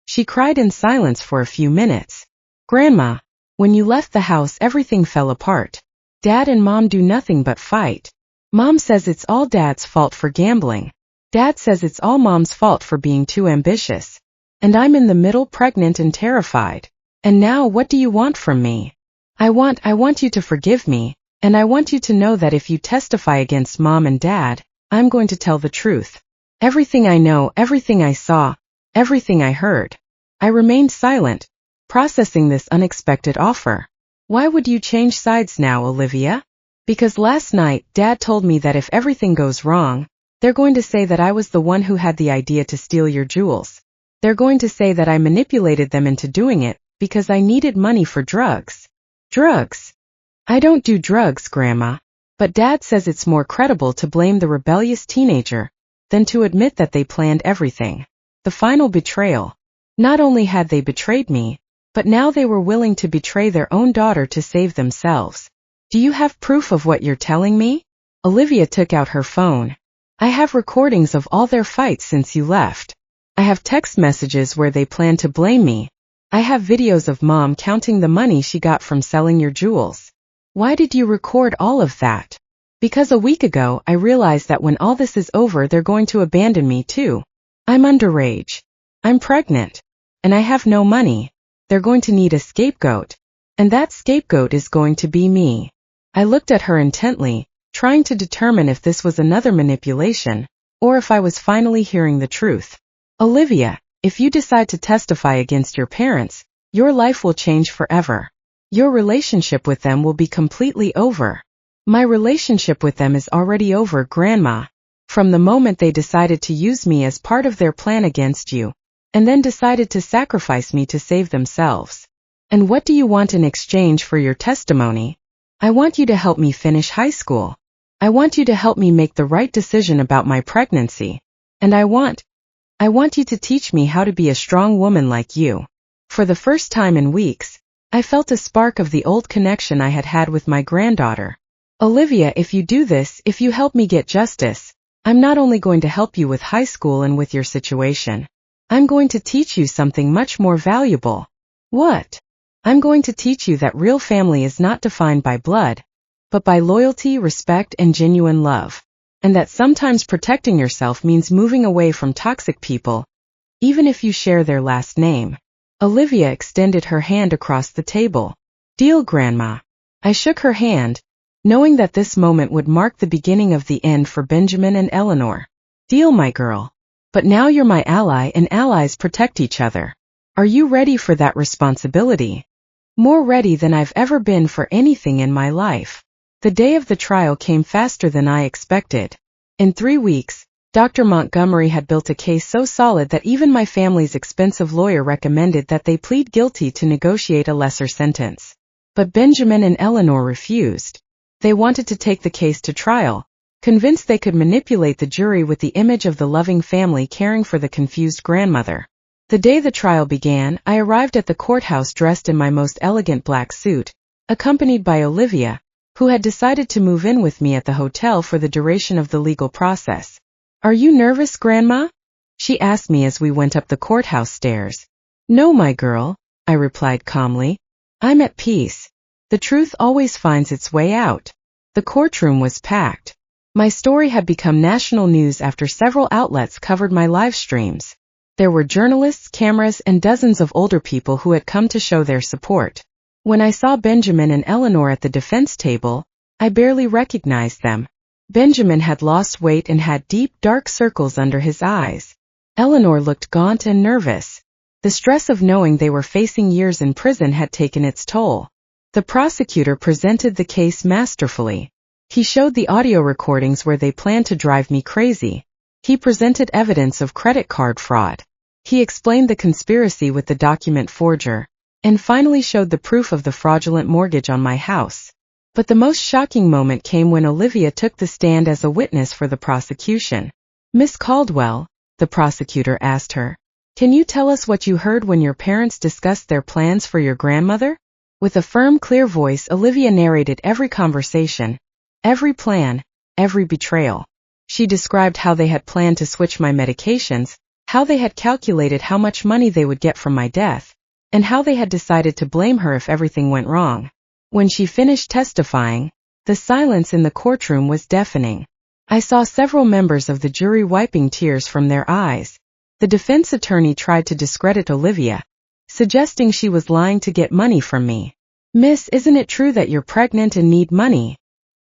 A: She cried in silence for a few minutes. Grandma, when you left the house everything fell apart. Dad and Mom do nothing but fight. Mom says it's all Dad's fault for gambling. Dad says it's all Mom's fault for being too ambitious. And I'm in the middle, pregnant and terrified. And now what do you want from me? I want you to forgive me, and I want you to know that if you testify against Mom and Dad, I'm going to tell the truth. Everything I know, everything I saw, everything I heard. I remained silent, processing this unexpected offer. Why would you change sides now, Olivia? Because last night, Dad told me that if everything goes wrong, they're going to say that I was the one who had the idea to steal your jewels. They're going to say that I manipulated them into doing it because I needed money for drugs. Drugs? I don't do drugs, Grandma. But Dad says it's more credible to blame the rebellious teenager than to admit that they planned everything. The final betrayal. Not only had they betrayed me, but now they were willing to betray their own daughter to save themselves. Do you have proof of what you're telling me? Olivia took out her phone. I have recordings of all their fights since you left. I have text messages where they plan to blame me. I have videos of Mom counting the money she got from selling your jewels. Why did you record all of that? Because a week ago I realized that when all this is over they're going to abandon me too. I'm underage. I'm pregnant. And I have no money. They're going to need a scapegoat. And that scapegoat is going to be me. I looked at her intently, trying to determine if this was another manipulation, or if I was finally hearing the truth. Olivia, if you decide to testify against your parents, your life will change forever. Your relationship with them will be completely over. My relationship with them is already over, Grandma. From the moment they decided to use me as part of their plan against you, and then decided to sacrifice me to save themselves. And what do you want in exchange for your testimony? I want you to help me finish high school. I want you to help me make the right decision about my pregnancy. And I want you to teach me how to be a strong woman like you. For the first time in weeks, I felt a spark of the old connection I had had with my granddaughter. Olivia, if you do this, if you help me get justice, I'm not only going to help you with high school and with your situation. I'm going to teach you something much more valuable. What? I'm going to teach you that real family is not defined by blood, but by loyalty, respect, and genuine love. And that sometimes protecting yourself means moving away from toxic people, even if you share their last name. Olivia extended her hand across the table. Deal, Grandma. I shook her hand, knowing that this moment would mark the beginning of the end for Benjamin and Eleanor. Deal, my girl. But now you're my ally and allies protect each other. Are you ready for that responsibility? More ready than I've ever been for anything in my life. The day of the trial came faster than I expected. In 3 weeks, Dr. Montgomery had built a case so solid that even my family's expensive lawyer recommended that they plead guilty to negotiate a lesser sentence. But Benjamin and Eleanor refused. They wanted to take the case to trial, convinced they could manipulate the jury with the image of the loving family caring for the confused grandmother. The day the trial began, I arrived at the courthouse dressed in my most elegant black suit, accompanied by Olivia, who had decided to move in with me at the hotel for the duration of the legal process. "Are you nervous, Grandma?" she asked me as we went up the courthouse stairs. "No, my girl," I replied calmly. "I'm at peace. The truth always finds its way out." The courtroom was packed. My story had become national news after several outlets covered my live streams. There were journalists, cameras, and dozens of older people who had come to show their support. When I saw Benjamin and Eleanor at the defense table, I barely recognized them. Benjamin had lost weight and had deep, dark circles under his eyes. Eleanor looked gaunt and nervous. The stress of knowing they were facing years in prison had taken its toll. The prosecutor presented the case masterfully. He showed the audio recordings where they planned to drive me crazy. He presented evidence of credit card fraud. He explained the conspiracy with the document forger, and finally showed the proof of the fraudulent mortgage on my house. But the most shocking moment came when Olivia took the stand as a witness for the prosecution. "Miss Caldwell," the prosecutor asked her, "can you tell us what you heard when your parents discussed their plans for your grandmother?" With a firm, clear voice, Olivia narrated every conversation, every plan, every betrayal. She described how they had planned to switch my medications, how they had calculated how much money they would get from my death, and how they had decided to blame her if everything went wrong. When she finished testifying, the silence in the courtroom was deafening. I saw several members of the jury wiping tears from their eyes. The defense attorney tried to discredit Olivia, suggesting she was lying to get money from me. "Miss, isn't it true that you're pregnant and need money?"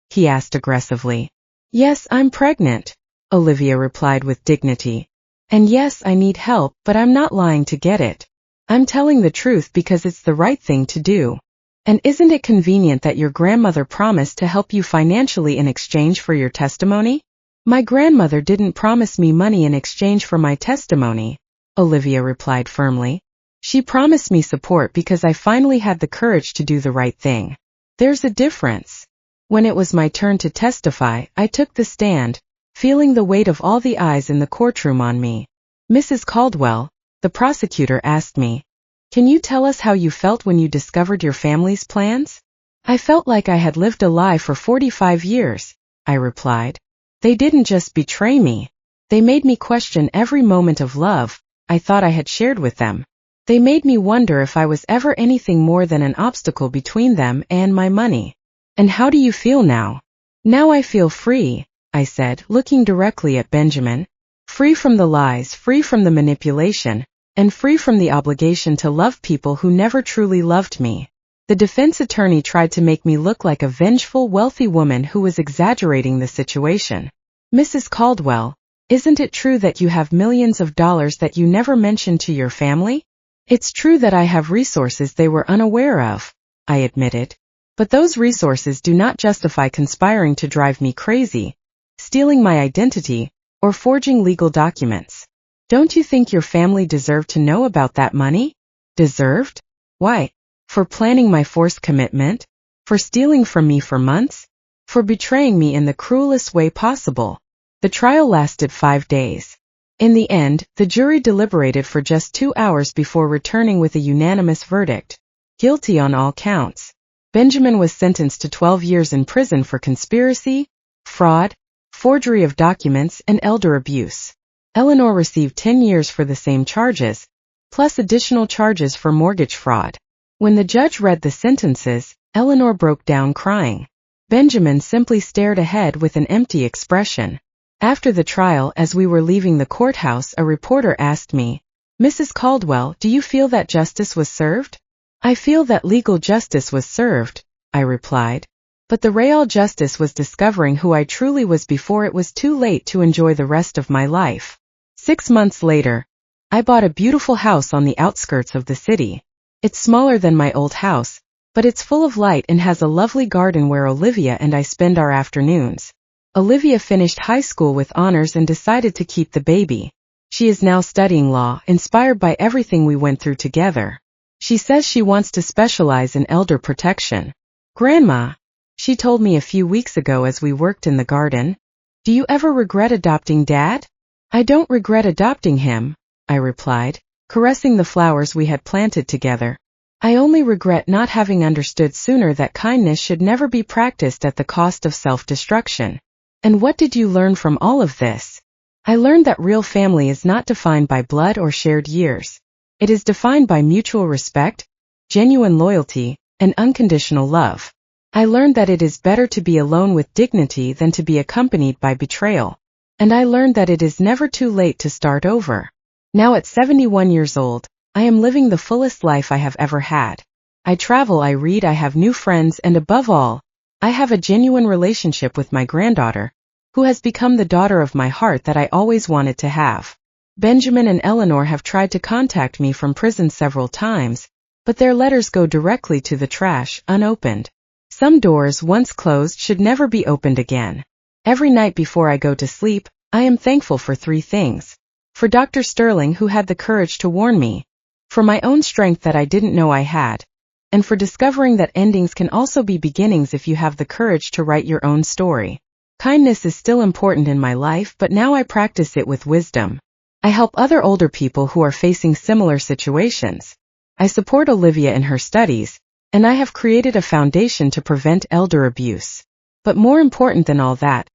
A: he asked aggressively. "Yes, I'm pregnant," Olivia replied with dignity. "And yes, I need help, but I'm not lying to get it. I'm telling the truth because it's the right thing to do. And isn't it convenient that your grandmother promised to help you financially in exchange for your testimony?" "My grandmother didn't promise me money in exchange for my testimony," Olivia replied firmly. "She promised me support because I finally had the courage to do the right thing. There's a difference." When it was my turn to testify, I took the stand, feeling the weight of all the eyes in the courtroom on me. "Mrs. Caldwell," the prosecutor asked me, "can you tell us how you felt when you discovered your family's plans?" "I felt like I had lived a lie for 45 years, I replied. "They didn't just betray me. They made me question every moment of love I thought I had shared with them. They made me wonder if I was ever anything more than an obstacle between them and my money." "And how do you feel now?" "Now I feel free," I said, looking directly at Benjamin. "Free from the lies, free from the manipulation, and free from the obligation to love people who never truly loved me." The defense attorney tried to make me look like a vengeful, wealthy woman who was exaggerating the situation. "Mrs. Caldwell, isn't it true that you have millions of dollars that you never mentioned to your family?" "It's true that I have resources they were unaware of," I admitted. "But those resources do not justify conspiring to drive me crazy, stealing my identity, or forging legal documents. Don't you think your family deserved to know about that money?" "Deserved? Why? For planning my forced commitment? For stealing from me for months? For betraying me in the cruelest way possible?" The trial lasted 5 days. In the end, the jury deliberated for just 2 hours before returning with a unanimous verdict: guilty on all counts. Benjamin was sentenced to 12 years in prison for conspiracy, fraud, forgery of documents, and elder abuse. Eleanor received 10 years for the same charges, plus additional charges for mortgage fraud. When the judge read the sentences, Eleanor broke down crying. Benjamin simply stared ahead with an empty expression. After the trial, as we were leaving the courthouse, a reporter asked me, "Mrs. Caldwell, do you feel that justice was served?" "I feel that legal justice was served," I replied. "But the real justice was discovering who I truly was before it was too late to enjoy the rest of my life." 6 months later, I bought a beautiful house on the outskirts of the city. It's smaller than my old house, but it's full of light and has a lovely garden where Olivia and I spend our afternoons. Olivia finished high school with honors and decided to keep the baby. She is now studying law, inspired by everything we went through together. She says she wants to specialize in elder protection. "Grandma," she told me a few weeks ago as we worked in the garden, "do you ever regret adopting Dad?" "I don't regret adopting him," I replied, caressing the flowers we had planted together. I only regret not having understood sooner that kindness should never be practiced at the cost of self-destruction. And what did you learn from all of this? I learned that real family is not defined by blood or shared years. It is defined by mutual respect, genuine loyalty, and unconditional love. I learned that it is better to be alone with dignity than to be accompanied by betrayal. And I learned that it is never too late to start over. Now at 71 years old, I am living the fullest life I have ever had. I travel, I read, I have new friends, and above all, I have a genuine relationship with my granddaughter, who has become the daughter of my heart that I always wanted to have. Benjamin and Eleanor have tried to contact me from prison several times, but their letters go directly to the trash, unopened. Some doors once closed should never be opened again. Every night before I go to sleep, I am thankful for three things. For Dr. Sterling, who had the courage to warn me. For my own strength that I didn't know I had. And for discovering that endings can also be beginnings if you have the courage to write your own story. Kindness is still important in my life, but now I practice it with wisdom. I help other older people who are facing similar situations. I support Olivia in her studies, and I have created a foundation to prevent elder abuse. But more important than all that,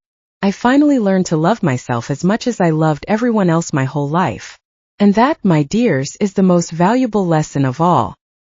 A: I finally learned to love myself as much as I loved everyone else my whole life. And that, my dears, is the most valuable lesson of all.